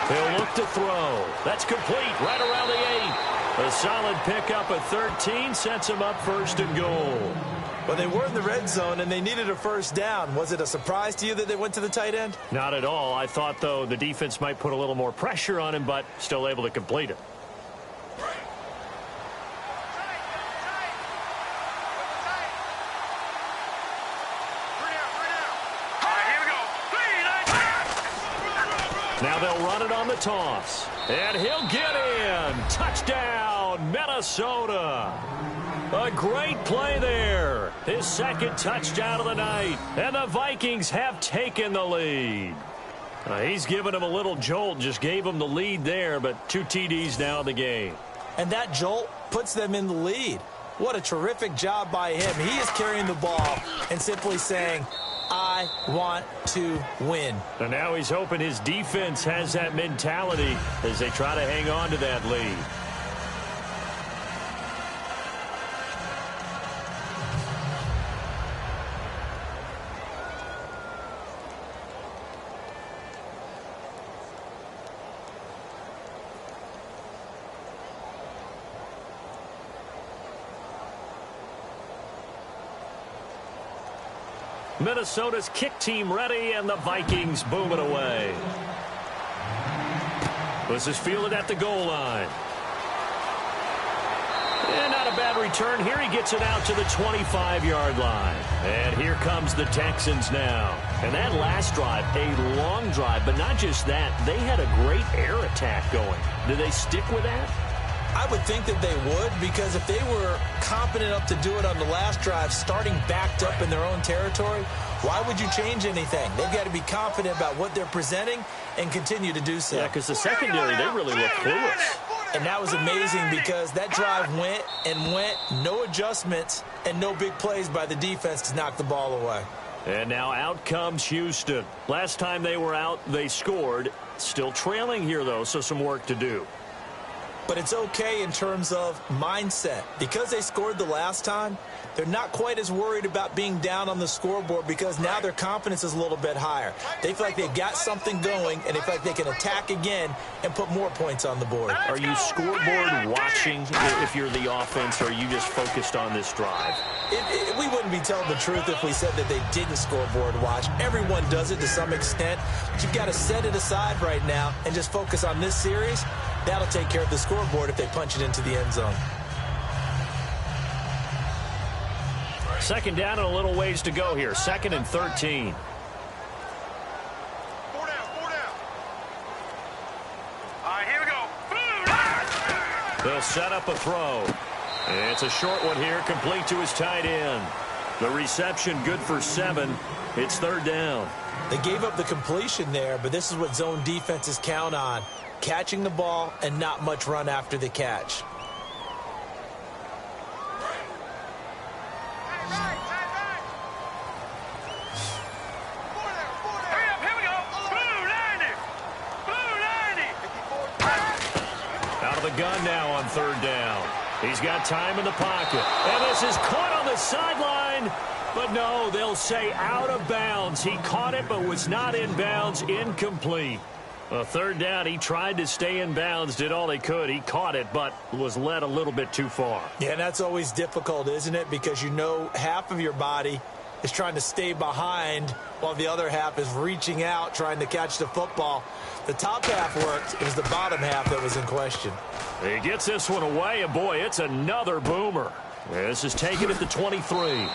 They'll look to throw. That's complete right around the 8. A solid pickup at 13 sets them up first and goal. Well, they were in the red zone, and they needed a first down. Was it a surprise to you that they went to the tight end? Not at all. I thought, though, the defense might put a little more pressure on him, but still able to complete it. Now they'll run it on the toss. And he'll get in. Touchdown, Minnesota. A great play there. His second touchdown of the night. And the Vikings have taken the lead. He's given him a little jolt. Just gave him the lead there, but 2 TDs now in the game. And that jolt puts them in the lead. What a terrific job by him. He is carrying the ball and simply saying, I want to win. And now he's hoping his defense has that mentality as they try to hang on to that lead. Minnesota's kick team ready, and the Vikings boom it away. This is fielded at the goal line. And not a bad return here. He gets it out to the 25-yard line. And here comes the Texans now. And that last drive, a long drive, but not just that. They had a great air attack going. Do they stick with that? I would think that they would, because if they were competent enough to do it on the last drive, starting backed up in their own territory, why would you change anything? They've got to be confident about what they're presenting and continue to do so. Yeah, because the secondary, they really look clueless. And that was amazing because that drive went and went, no adjustments and no big plays by the defense to knock the ball away. And now out comes Houston. Last time they were out, they scored. Still trailing here, though, so some work to do. But it's okay in terms of mindset. Because they scored the last time, they're not quite as worried about being down on the scoreboard because now their confidence is a little bit higher. They feel like they've got something going, and they feel like they can attack again and put more points on the board. Are you scoreboard watching if you're the offense, or are you just focused on this drive? We wouldn't be telling the truth if we said that they didn't scoreboard watch. Everyone does it to some extent. But you've got to set it aside right now and just focus on this series. That'll take care of the scoreboard if they punch it into the end zone. Second down and a little ways to go here. 2nd and 13. 4 down, 4 down. All right, here we go. They'll set up a throw. It's a short one here, complete to his tight end. The reception good for 7. It's 3rd down. They gave up the completion there, but this is what zone defenses count on. Catching the ball and not much run after the catch. The gun now on 3rd down. He's got time in the pocket. And this is caught on the sideline. But no, they'll say out of bounds. He caught it but was not in bounds. Incomplete. 3rd down, he tried to stay in bounds, did all he could. He caught it but was led a little bit too far. Yeah, that's always difficult, isn't it? Because you know half of your body is trying to stay behind while the other half is reaching out, trying to catch the football. The top half worked. It was the bottom half that was in question. He gets this one away, and boy, it's another boomer. This is taken at the 23.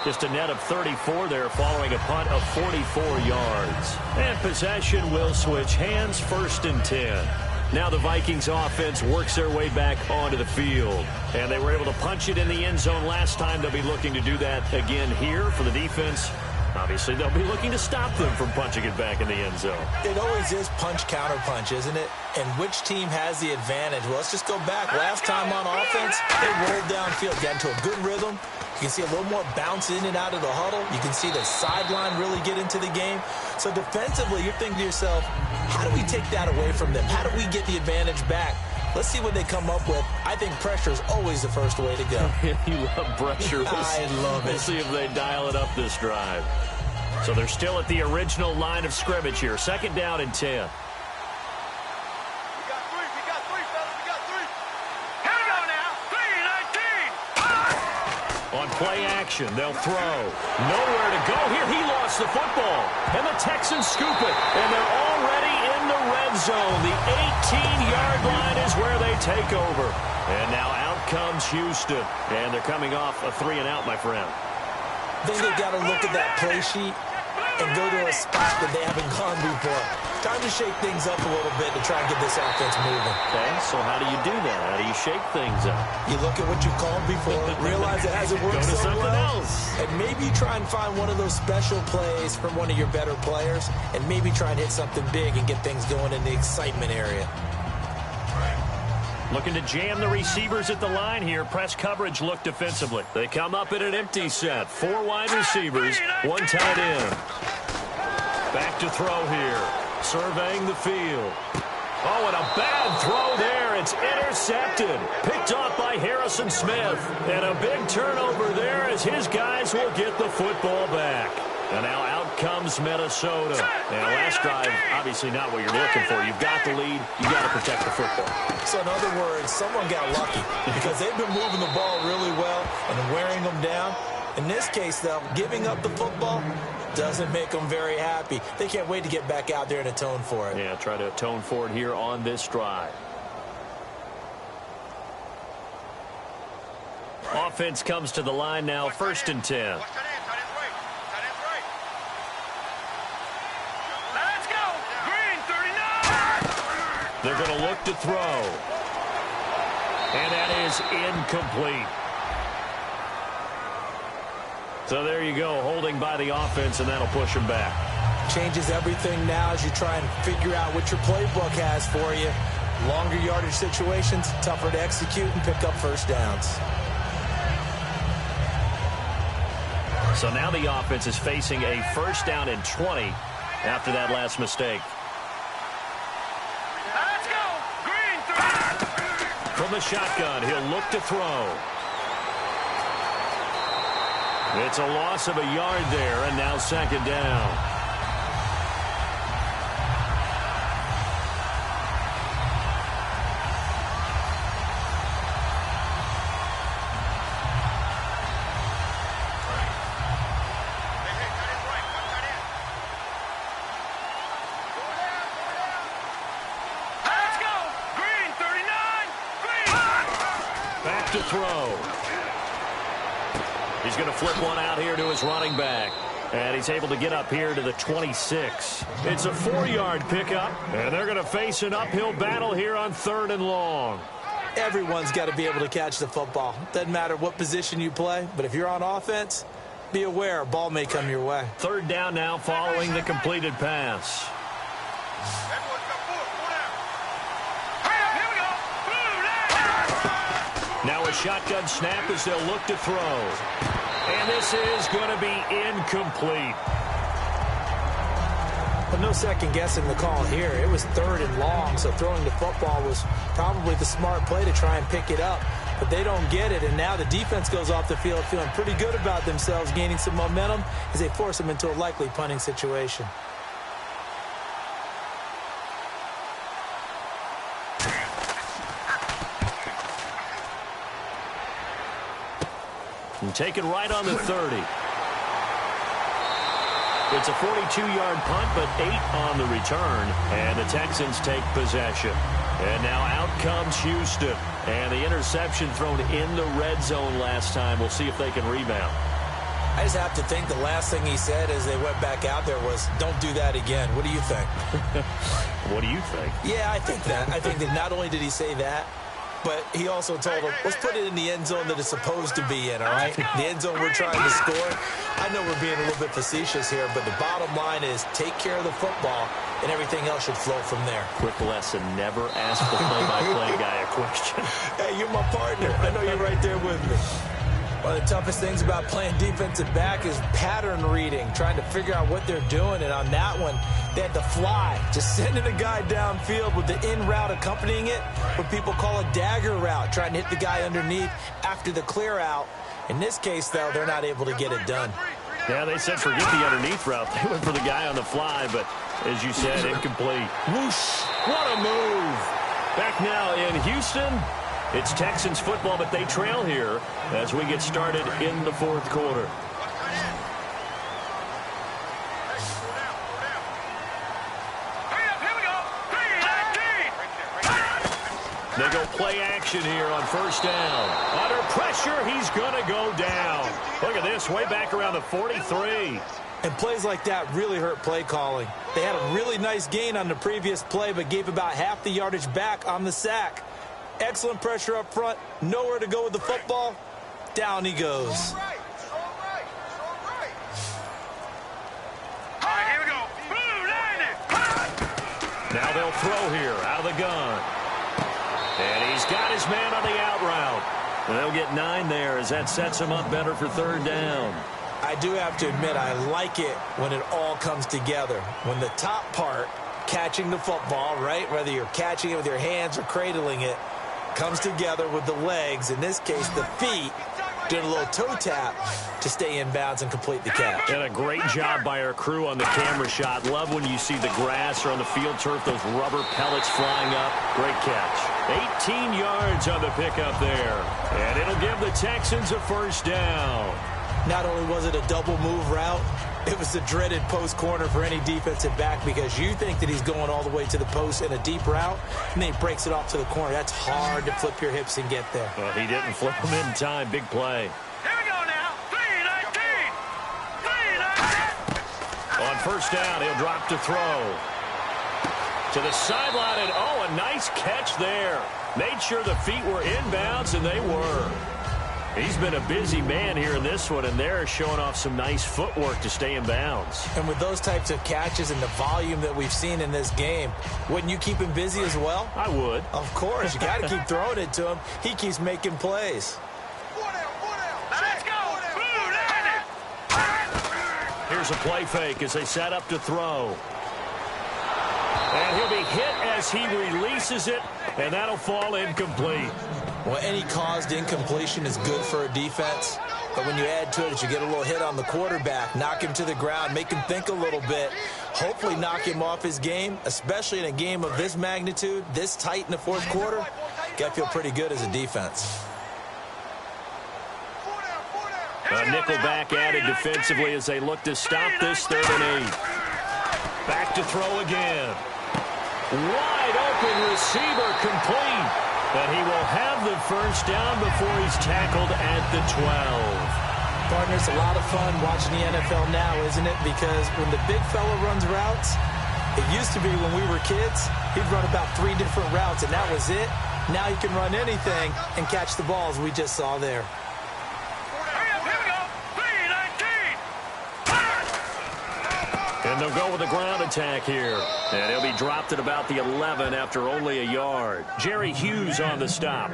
Just a net of 34 there following a punt of 44 yards. And possession will switch hands, 1st and 10. Now the Vikings offense works their way back onto the field. And they were able to punch it in the end zone last time. They'll be looking to do that again here for the defense. Obviously, they'll be looking to stop them from punching it back in the end zone. It always is punch-counter-punch, isn't it? And which team has the advantage? Well, let's just go back. Last time on offense, they rolled downfield, got into a good rhythm. You can see a little more bounce in and out of the huddle. You can see the sideline really get into the game. So defensively, you're thinking to yourself, how do we take that away from them? How do we get the advantage back? Let's see what they come up with. I think pressure is always the first way to go. You love pressure. I love it. We'll see if they dial it up this drive. So they're still at the original line of scrimmage here. 2nd down and 10. We got 3, fellas, we got 3. Here we go now, 3-19. On play action, they'll throw. Nowhere to go here. He lost the football. And the Texans scoop it. And they're already in the red zone. The 18-yard line is where they take over. And now out comes Houston. And they're coming off a 3-and-out, my friend. I think they've got to look at that play sheet and go to a spot that they haven't gone before. Time to shake things up a little bit to try and get this offense moving. Okay, so how do you do that? How do you shake things up? You look at what you've called before, realize it hasn't worked so well, and maybe try and find one of those special plays from one of your better players, and maybe try and hit something big and get things going in the excitement area. Looking to jam the receivers at the line here. Press coverage look defensively. They come up in an empty set. 4 wide receivers, 1 tight end. Back to throw here. Surveying the field. Oh, and a bad throw there. It's intercepted. Picked off by Harrison Smith. And a big turnover there as his guys will get the football back. And now out comes Minnesota. And last drive, obviously not what you're looking for. You've got the lead. You've got to protect the football. So in other words, someone got lucky because they've been moving the ball really well and wearing them down. In this case, though, giving up the football doesn't make them very happy. They can't wait to get back out there and atone for it. Yeah, try to atone for it here on this drive. Offense comes to the line now, 1st and 10. They're going to look to throw. And that is incomplete. So there you go, holding by the offense, and that'll push them back. Changes everything now as you try and figure out what your playbook has for you. Longer yardage situations, tougher to execute and pick up first downs. So now the offense is facing a 1st down and 20 after that last mistake. the shotgun. He'll look to throw. It's a loss of a yard there, and now second down. To throw. He's going to flip one out here to his running back. And he's able to get up here to the 26. It's a 4-yard pickup. And they're going to face an uphill battle here on 3rd and long. Everyone's got to be able to catch the football. Doesn't matter what position you play. But if you're on offense, be aware a ball may come your way. 3rd down now following the completed pass. Now a shotgun snap as they'll look to throw. And this is going to be incomplete. But no second guessing the call here. It was 3rd and long, so throwing the football was probably the smart play to try and pick it up. But they don't get it, and now the defense goes off the field feeling pretty good about themselves, gaining some momentum as they force them into a likely punting situation. And taken right on the 30. It's a 42-yard punt, but 8 on the return. And the Texans take possession. And now out comes Houston. And the interception thrown in the red zone last time. We'll see if they can rebound. I just have to think the last thing he said as they went back out there was, don't do that again. What do you think? What do you think? Yeah, I think that. I think that not only did he say that, but he also told them, let's put it in the end zone that it's supposed to be in, all right? The end zone we're trying to score. I know we're being a little bit facetious here, but the bottom line is take care of the football, and everything else should flow from there. Quick lesson, never ask the play-by-play guy a question. Hey, you're my partner. I know you're right there with me. One of the toughest things about playing defensive back is pattern reading, trying to figure out what they're doing. And on that one, they had to fly, just sending a guy downfield with the in route accompanying it, what people call a dagger route, trying to hit the guy underneath after the clear out. In this case, though, they're not able to get it done. Yeah, they said forget the underneath route. They went for the guy on the fly, but as you said, incomplete. Whoosh! What a move! Back now in Houston. It's Texans football, but they trail here as we get started in the 4th quarter. They go play action here on 1st down. Under pressure, he's going to go down. Look at this, way back around the 43. And plays like that really hurt play calling. They had a really nice gain on the previous play, but gave about half the yardage back on the sack. Excellent pressure up front. Nowhere to go with the football. Down he goes. All right, here we go. Now they'll throw here out of the gun. And he's got his man on the out route. And they'll get 9 there as that sets him up better for 3rd down. I do have to admit, I like it when it all comes together. When the top part, catching the football, right, whether you're catching it with your hands or cradling it, comes together with the legs, in this case the feet, doing a little toe tap to stay in bounds and complete the catch. And a great job by our crew on the camera shot. Love when you see the grass or on the field turf, those rubber pellets flying up. Great catch. 18 yards on the pickup there. And it'll give the Texans a 1st down. Not only was it a double move route, it was the dreaded post corner for any defensive back because you think that he's going all the way to the post in a deep route, and then he breaks it off to the corner. That's hard to flip your hips and get there. Well, he didn't flip him in time. Big play. Here we go now. 3-19. On 1st down, he'll drop to throw. To the sideline, and oh, a nice catch there. Made sure the feet were inbounds, and they were. He's been a busy man here in this one, and they're showing off some nice footwork to stay in bounds. And with those types of catches and the volume that we've seen in this game, wouldn't you keep him busy as well? I would. Of course. You got to keep throwing it to him. He keeps making plays. Let's go. Here's a play fake as they set up to throw. And he'll be hit as he releases it, and that'll fall incomplete. Well, any caused incompletion is good for a defense. But when you add to it, you get a little hit on the quarterback, knock him to the ground, make him think a little bit, hopefully knock him off his game, especially in a game of this magnitude, this tight in the fourth quarter. Got to feel pretty good as a defense. A nickel back added defensively as they look to stop this 3rd and 8. Back to throw again. Wide open receiver complete. But he will have the first down before he's tackled at the 12. Partner, it's a lot of fun watching the NFL now, isn't it? Because when the big fella runs routes, it used to be when we were kids, he'd run about 3 different routes, and that was it. Now he can run anything and catch the balls we just saw there. And they'll go with a ground attack here. And he'll be dropped at about the 11 after only a yard. Jerry Hughes on the stop.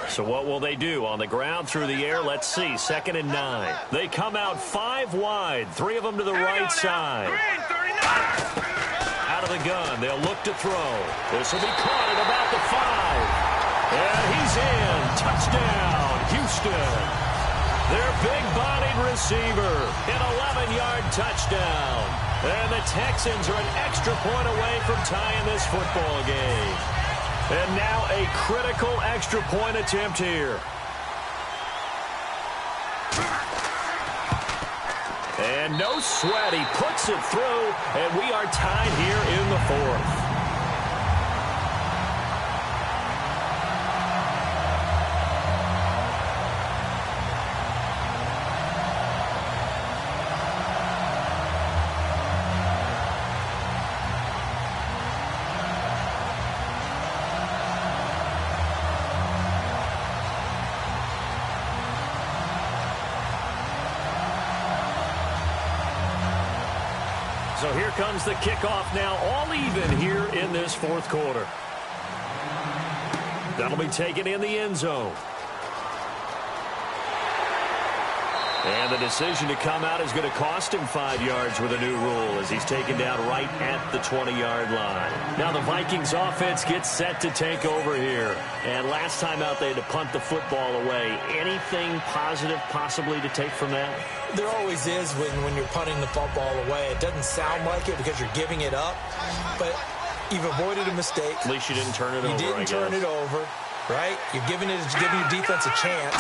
So what will they do? On the ground, through the air, let's see. 2nd and 9. They come out 5 wide. 3 of them to the right side. Out of the gun, they'll look to throw. This will be caught at about the 5. And he's in. Touchdown, Houston. Their big-bodied receiver, an 11-yard touchdown. And the Texans are an extra point away from tying this football game. And now a critical extra point attempt here. And no sweat, he puts it through, and we are tied here in the 4th. So here comes the kickoff now, all even here in this 4th quarter. That'll be taken in the end zone. And the decision to come out is going to cost him 5 yards with a new rule as he's taken down right at the 20-yard line. Now the Vikings offense gets set to take over here. And last time out they had to punt the football away. Anything positive possibly to take from that? There always is when you're punting the football away. It doesn't sound like it because you're giving it up, but you've avoided a mistake. At least you didn't turn it over, You didn't turn it over, right? You're giving your defense a chance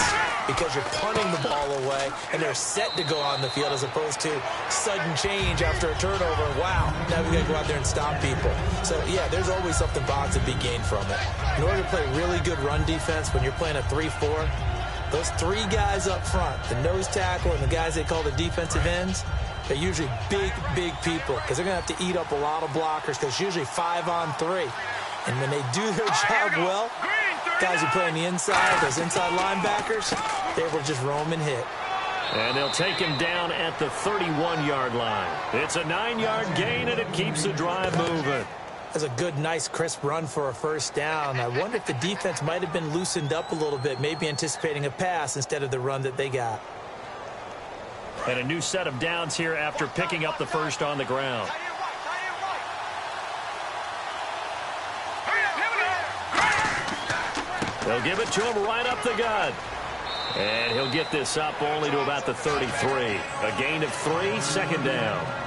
because you're punting the ball away, and they're set to go on the field as opposed to sudden change after a turnover. Wow, now we got to go out there and stop people. So, yeah, there's always something positive to be gained from it. In order to play really good run defense when you're playing a 3-4, those 3 guys up front, the nose tackle and the guys they call the defensive ends, they're usually big, big people because they're going to have to eat up a lot of blockers because it's usually 5-on-3. And when they do their job well, guys who play on the inside, those inside linebackers, they will just roam and hit. And they'll take him down at the 31-yard line. It's a 9-yard gain, and it keeps the drive moving. That's a good, nice, crisp run for a first down. I wonder if the defense might have been loosened up a little bit, maybe anticipating a pass instead of the run that they got. And a new set of downs here after picking up the first on the ground. They'll give it to him right up the gut. And he'll get this up only to about the 33. A gain of 3, 2nd down.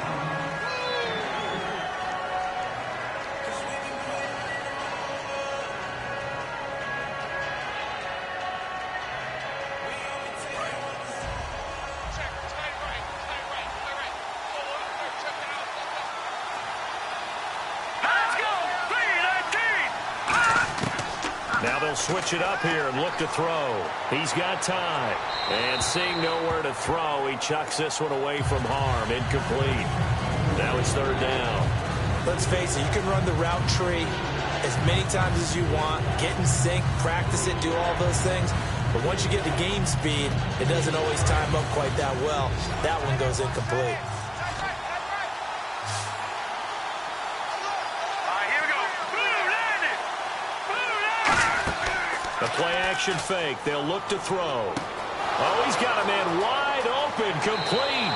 Now they'll switch it up here and look to throw. He's got time. And seeing nowhere to throw, he chucks this one away from harm. Incomplete. Now it's 3rd down. Let's face it, you can run the route tree as many times as you want, get in sync, practice it, do all those things. But once you get to game speed, it doesn't always time up quite that well. That one goes incomplete. The play-action fake. They'll look to throw. Oh, he's got a man wide open, complete.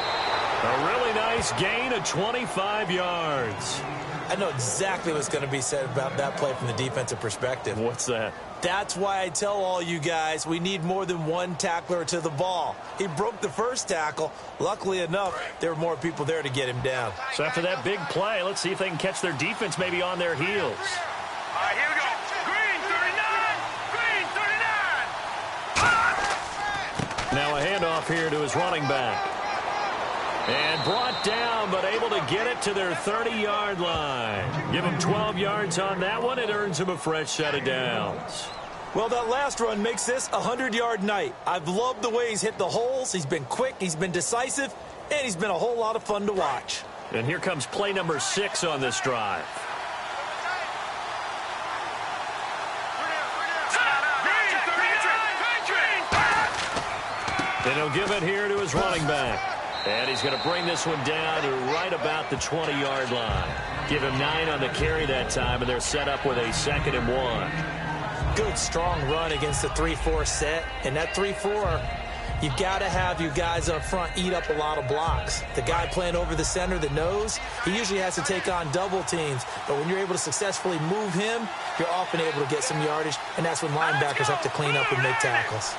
A really nice gain of 25 yards. I know exactly what's going to be said about that play from the defensive perspective. What's that? That's why I tell all you guys we need more than one tackler to the ball. He broke the first tackle. Luckily enough, there were more people there to get him down. So after that big play, let's see if they can catch their defense maybe on their heels. All right, here we go. Green 39. Green 39. Now a handoff here to his running back. And brought down, but able to get it to their 30-yard line. Give him 12 yards on that one. It earns him a fresh set of downs. Well, that last run makes this a 100-yard night. I've loved the way he's hit the holes. He's been quick, he's been decisive, and he's been a whole lot of fun to watch. And here comes play number 6 on this drive. And he'll give it here to his running back. And he's going to bring this one down to right about the 20-yard line. Give him 9 on the carry that time, and they're set up with a 2nd and 1. Good, strong run against the 3-4 set. And that 3-4, you've got to have you guys up front eat up a lot of blocks. The guy playing over the center, the nose, he usually has to take on double teams. But when you're able to successfully move him, you're often able to get some yardage, and that's when linebackers have to clean up and make tackles.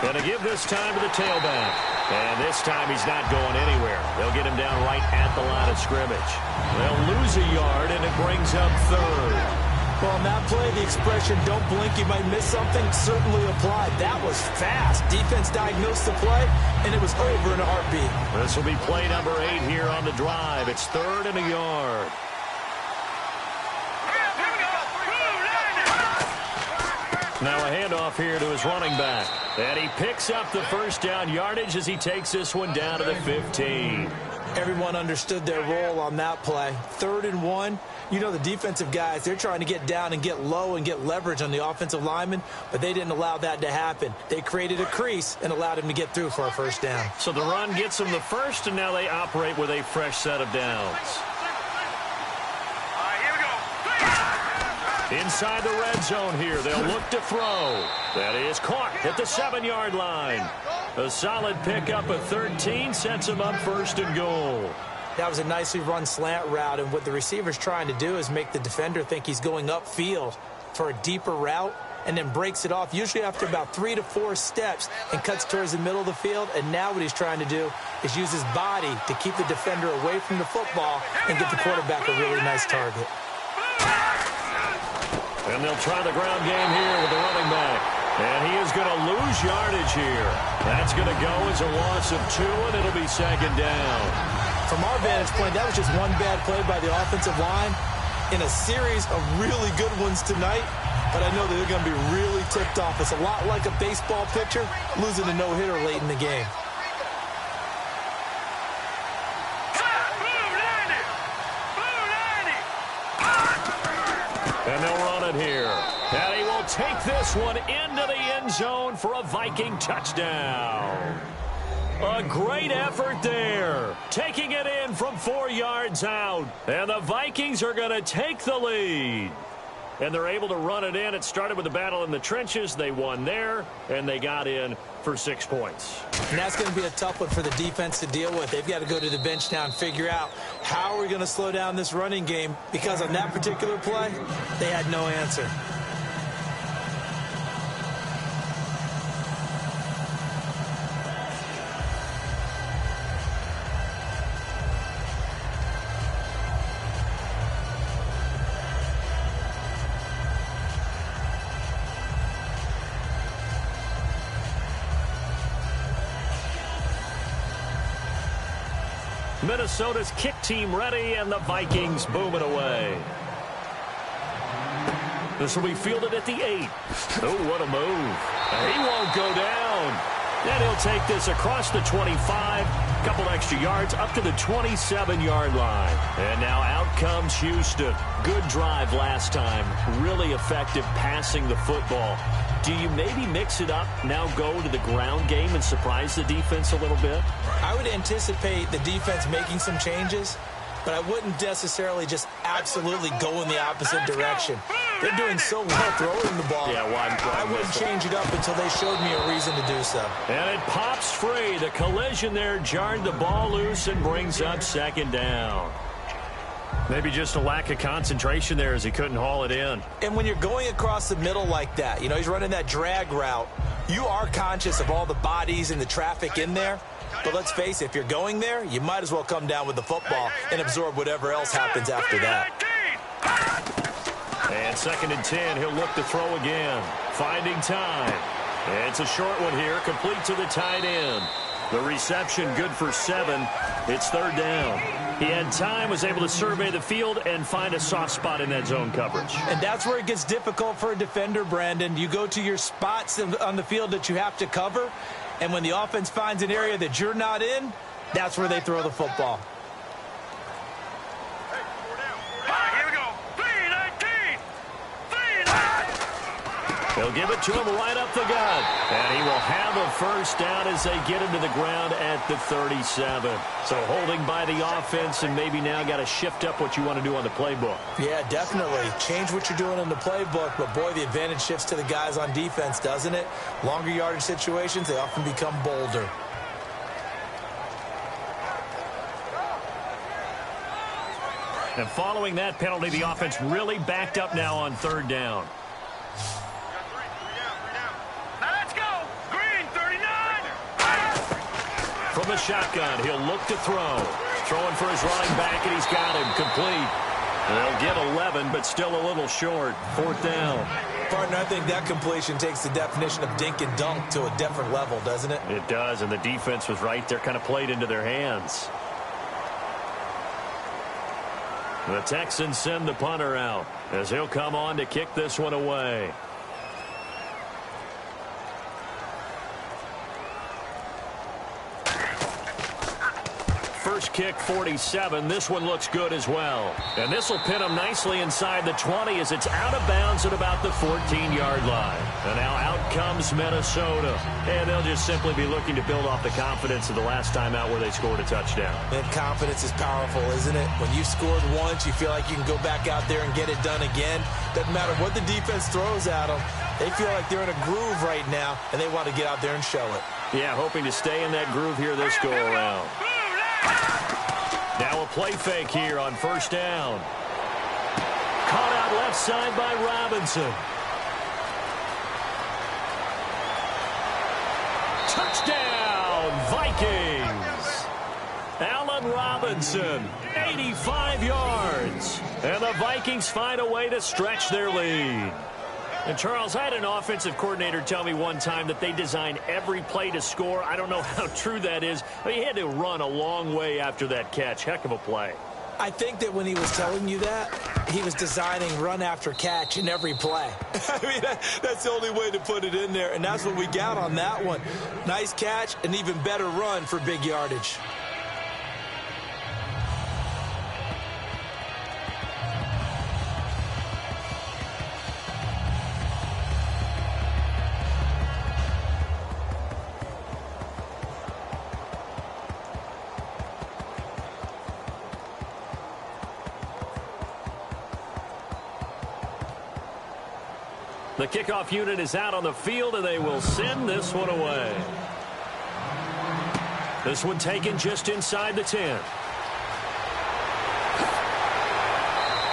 Going to give this time to the tailback. And this time he's not going anywhere. They'll get him down right at the line of scrimmage. They'll lose a yard, and it brings up 3rd. Well, on that play, the expression, don't blink, you might miss something, certainly applied. That was fast. Defense diagnosed the play, and it was over in a heartbeat. This will be play number 8 here on the drive. It's 3rd and a yard. Now a handoff here to his running back. And he picks up the first down yardage as he takes this one down to the 15. Everyone understood their role on that play. 3rd and 1. You know the defensive guys, they're trying to get down and get low and get leverage on the offensive lineman, but they didn't allow that to happen. They created a crease and allowed him to get through for a first down. So the run gets them the first, and now they operate with a fresh set of downs. Inside the red zone here, they'll look to throw. That is caught at the 7-yard line. A solid pickup of 13 sets him up 1st and goal. That was a nicely run slant route, and what the receiver's trying to do is make the defender think he's going upfield for a deeper route and then breaks it off, usually after about 3 to 4 steps, and cuts towards the middle of the field. And now what he's trying to do is use his body to keep the defender away from the football and give the quarterback a really nice target. And they'll try the ground game here with the running back. And he is going to lose yardage here. That's going to go as a loss of 2, and it'll be 2nd down. From our vantage point, that was just one bad play by the offensive line in a series of really good ones tonight. But I know that they're going to be really ticked off. It's a lot like a baseball pitcher losing a no-hitter late in the game. And they'll run it here. And he will take this one into the end zone for a Viking touchdown. A great effort there. Taking it in from 4 yards out. And the Vikings are going to take the lead. And they're able to run it in. It started with a battle in the trenches. They won there, and they got in for 6 points. And that's going to be a tough one for the defense to deal with. They've got to go to the bench now and figure out how are we going to slow down this running game, because on that particular play, they had no answer. Minnesota's kick team ready, and the Vikings booming away. This will be fielded at the 8. Oh, what a move. He won't go down. And he'll take this across the 25, couple extra yards up to the 27-yard line. And now out comes Houston. Good drive last time. Really effective passing the football. Do you maybe mix it up, now go to the ground game and surprise the defense a little bit? I would anticipate the defense making some changes, but I wouldn't necessarily just absolutely go in the opposite direction. They're doing so well throwing the ball. Yeah, I wouldn't change it up until they showed me a reason to do so. And it pops free. The collision there jarred the ball loose and brings up second down. Maybe just a lack of concentration there as he couldn't haul it in. And when you're going across the middle like that, you know, he's running that drag route, you are conscious of all the bodies and the traffic in there. But let's face it, if you're going there, you might as well come down with the football and absorb whatever else happens after that. And 2nd and 10, he'll look to throw again. Finding time. It's a short one here, complete to the tight end. The reception good for 7. It's 3rd down. He had time, was able to survey the field and find a soft spot in that zone coverage. And that's where it gets difficult for a defender, Brandon. You go to your spots on the field that you have to cover, and when the offense finds an area that you're not in, that's where they throw the football. Here we go. 3-19. 3-19. They'll give it to him right up the gut. And he will have a first down as they get into the ground at the 37. So holding by the offense, and maybe now got to shift up what you want to do on the playbook. Yeah, definitely. Change what you're doing in the playbook, but boy, the advantage shifts to the guys on defense, doesn't it? Longer yardage situations, they often become bolder. And following that penalty, the offense really backed up now on 3rd down. Now let's go. Green 39. From the shotgun, he'll look to throw. Throwing for his running back, and he's got him complete. And they'll get 11, but still a little short. 4th down. Partner, I think that completion takes the definition of dink and dunk to a different level, doesn't it? It does, and the defense was right there, kind of played into their hands. The Texans send the punter out as he'll come on to kick this one away. First kick, 47. This one looks good as well. And this will pin him nicely inside the 20 as it's out of bounds at about the 14-yard line. And now out comes Minnesota. And they'll just simply be looking to build off the confidence of the last time out where they scored a touchdown. And confidence is powerful, isn't it? When you've scored once, you feel like you can go back out there and get it done again. Doesn't matter what the defense throws at them. They feel like they're in a groove right now, and they want to get out there and show it. Yeah, hoping to stay in that groove here this go-around. Now a play fake here on 1st down. Caught out left side by Robinson. Touchdown, Vikings. Allen Robinson, 85 yards. And the Vikings find a way to stretch their lead. And, Charles, I had an offensive coordinator tell me one time that they design every play to score. I don't know how true that is. But he had to run a long way after that catch. Heck of a play. I think that when he was telling you that, he was designing run after catch in every play. I mean, that's the only way to put it in there, and that's what we got on that one. Nice catch, an even better run for big yardage. The kickoff unit is out on the field, and they will send this one away. This one taken just inside the 10.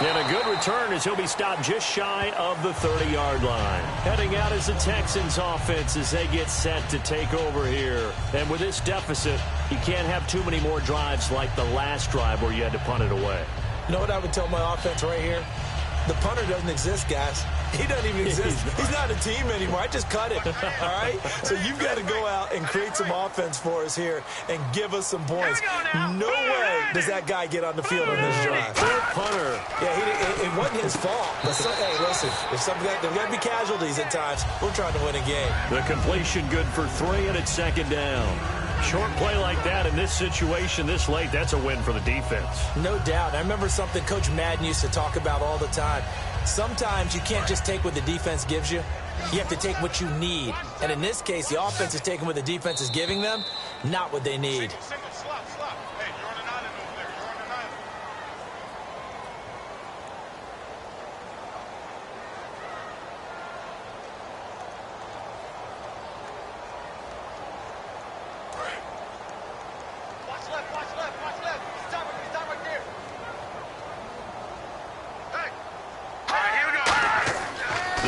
And a good return as he'll be stopped just shy of the 30-yard line. Heading out as the Texans offense as they get set to take over here. And with this deficit, you can't have too many more drives like the last drive where you had to punt it away. You know what I would tell my offense right here? The punter doesn't exist, guys. He doesn't even exist. He's not a team anymore. I just cut it, all right? So you've got to go out and create some offense for us here and give us some points. No way does that guy get on the field on this drive. Poor punter. Yeah, it wasn't his fault. But hey, listen, there's got to be casualties at times. We're trying to win a game. The completion good for 3, and it's 2nd down. Short play like that in this situation this late, that's a win for the defense. No doubt. I remember something Coach Madden used to talk about all the time. Sometimes you can't just take what the defense gives you. You have to take what you need. And in this case, the offense is taking what the defense is giving them, not what they need.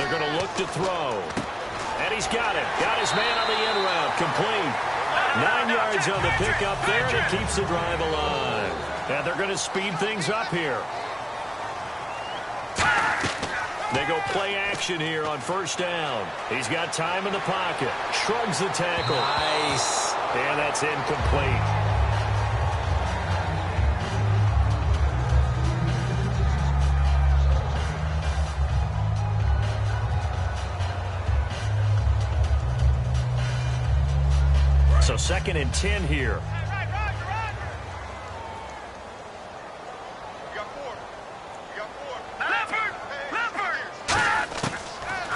they're going to look to throw. And he's got it. Got his man on the end route. Complete. 9 yards on the pickup there, and it keeps the drive alive. And they're going to speed things up here. They go play action here on first down. He's got time in the pocket. Shrugs the tackle. Nice. And that's incomplete. So 2nd and 10 here.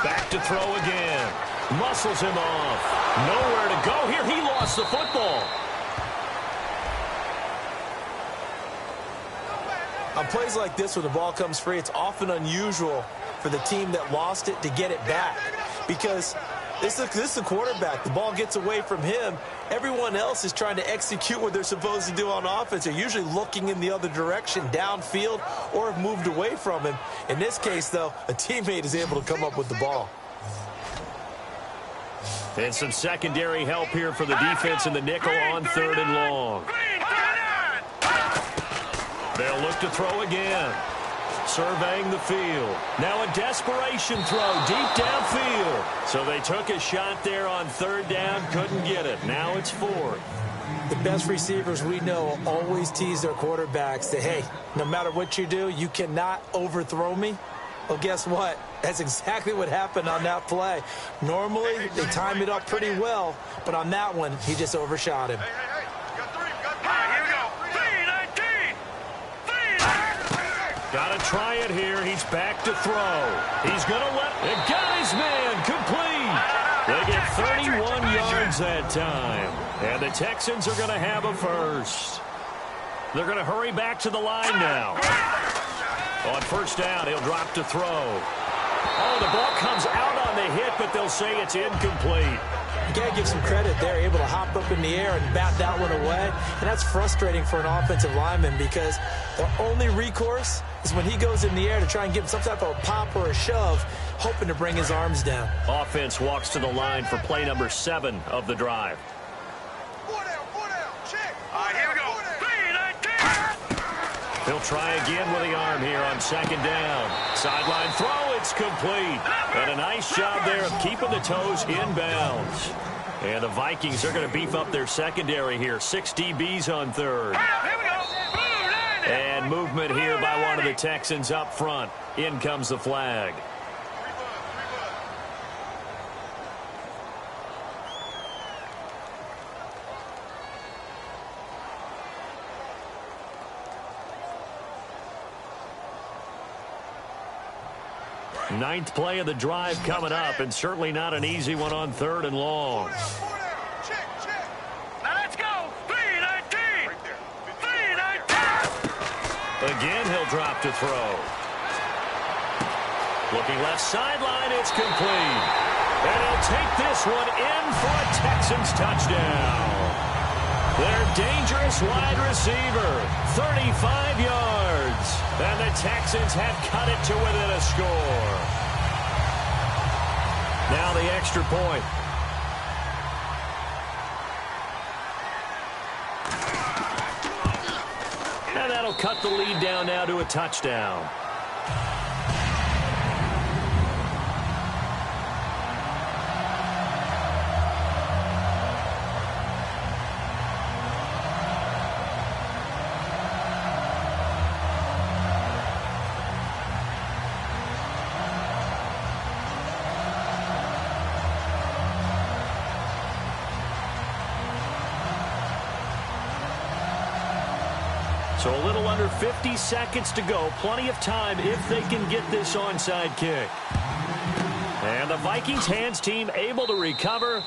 Back to throw again. Muscles him off. Nowhere to go here. He lost the football. On plays like this where the ball comes free, it's often unusual for the team that lost it to get it back. Because this is the quarterback. The ball gets away from him. Everyone else is trying to execute what they're supposed to do on offense. They're usually looking in the other direction, downfield, or have moved away from him. In this case, though, a teammate is able to come up with the ball. And some secondary help here for the defense in the nickel on 3rd and long. They'll look to throw again. Surveying the field. Now a desperation throw deep downfield. So they took a shot there on 3rd down, couldn't get it. Now it's 4th. The best receivers we know always tease their quarterbacks that, hey, no matter what you do, you cannot overthrow me. Well, guess what? That's exactly what happened on that play. Normally, they time it up pretty well, but on that one, he just overshot him. Got to try it here. He's back to throw. He's going to let it. Got his man. Complete. They get 31 yards that time. And the Texans are going to have a first. They're going to hurry back to the line now. On first down, he'll drop to throw. Oh, the ball comes out on the hit, but they'll say it's incomplete. You got to give some credit. They're able to hop up in the air and bat that one away. And that's frustrating for an offensive lineman because their only recourse is when he goes in the air to try and give him some type of a pop or a shove, hoping to bring his arms down. Offense walks to the line for play number 7 of the drive. He'll try again with the arm here on 2nd down. Sideline throw, it's complete. And a nice job there of keeping the toes inbounds. And the Vikings are going to beef up their secondary here. 6 DBs on 3rd. And movement here by one of the Texans up front. In comes the flag. Ninth play of the drive coming up, and certainly not an easy one on 3rd and long. Now let's go. 3-19. 3-19. Again, he'll drop to throw. Looking left sideline, it's complete. And he'll take this one in for a Texans touchdown. Their dangerous wide receiver, 35 yards. And the Texans have cut it to within a score. Now the extra point. And that'll cut the lead down now to a touchdown. So a little under 50 seconds to go. Plenty of time if they can get this onside kick. And the Vikings hands team able to recover.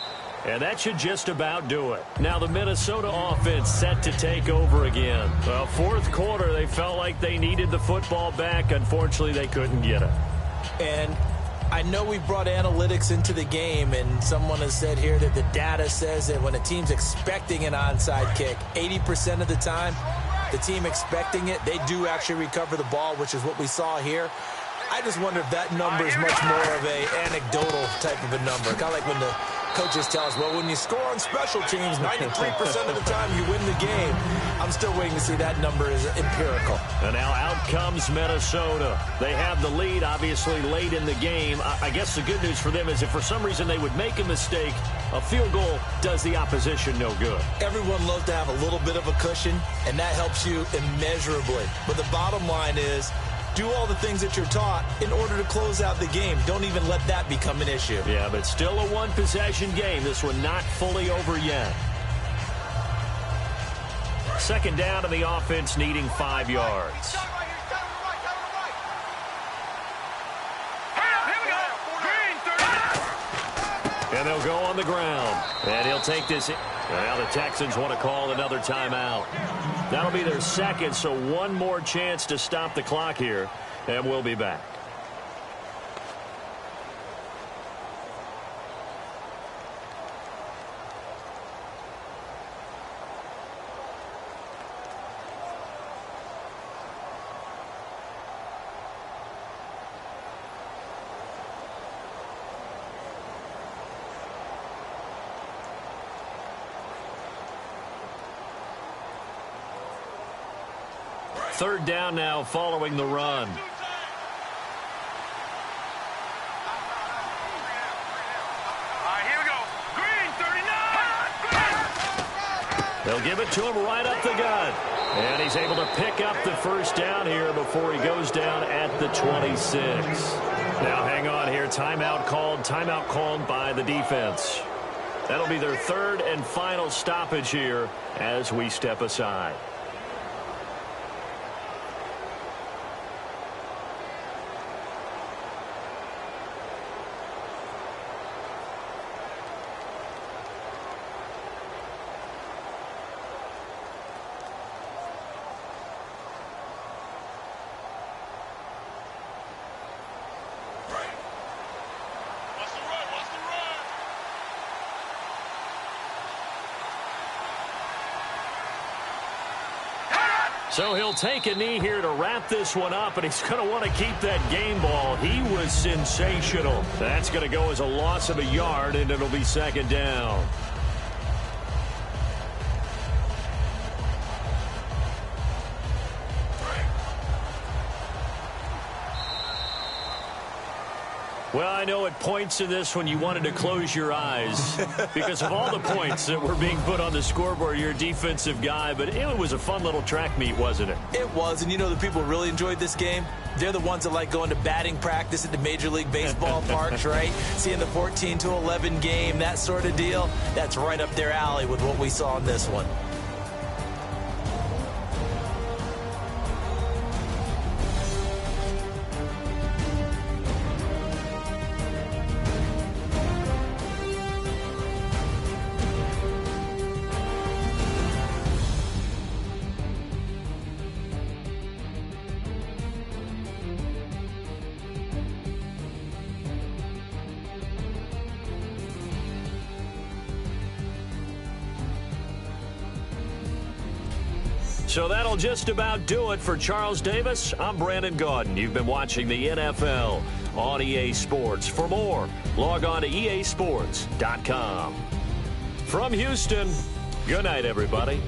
And that should just about do it. Now the Minnesota offense set to take over again. Well, 4th quarter, they felt like they needed the football back. Unfortunately, they couldn't get it. And I know we brought analytics into the game, and someone has said here that the data says that when a team's expecting an onside kick, 80% of the time, the team expecting it, they do actually recover the ball, which is what we saw here. I just wonder if that number is much more of a anecdotal type of a number. Kind of like when the coaches tell us, well, when you score on special teams, 93% of the time you win the game. I'm still waiting to see that number is empirical. And now out comes Minnesota. They have the lead, obviously, late in the game. I guess the good news for them is if for some reason they would make a mistake, a field goal does the opposition no good. Everyone loves to have a little bit of a cushion, and that helps you immeasurably. But the bottom line is, do all the things that you're taught in order to close out the game. Don't even let that become an issue. Yeah, but still a one-possession game. This one not fully over yet. Second down, and the offense needing 5 yards. And they'll go on the ground. And he'll take this in. And now the Texans want to call another timeout. That'll be their second, so one more chance to stop the clock here. And we'll be back. Third down now following the run. Here we go. Green 39. They'll give it to him right up the gut. And he's able to pick up the first down here before he goes down at the 26. Now hang on here. Timeout called by the defense. That'll be their third and final stoppage here as we step aside. So he'll take a knee here to wrap this one up, and he's going to want to keep that game ball. He was sensational. That's going to go as a loss of a yard, and it'll be second down. Well, I know at points in this when you wanted to close your eyes because of all the points that were being put on the scoreboard. You're a defensive guy, but it was a fun little track meet, wasn't it? It was, and you know the people who really enjoyed this game? They're the ones that like going to batting practice at the Major League Baseball parks, right? Seeing the 14-11 game, that sort of deal. That's right up their alley with what we saw in this one. So that'll just about do it for Charles Davis. I'm Brandon Gaudin. You've been watching the NFL on EA Sports. For more, log on to easports.com. From Houston, good night, everybody.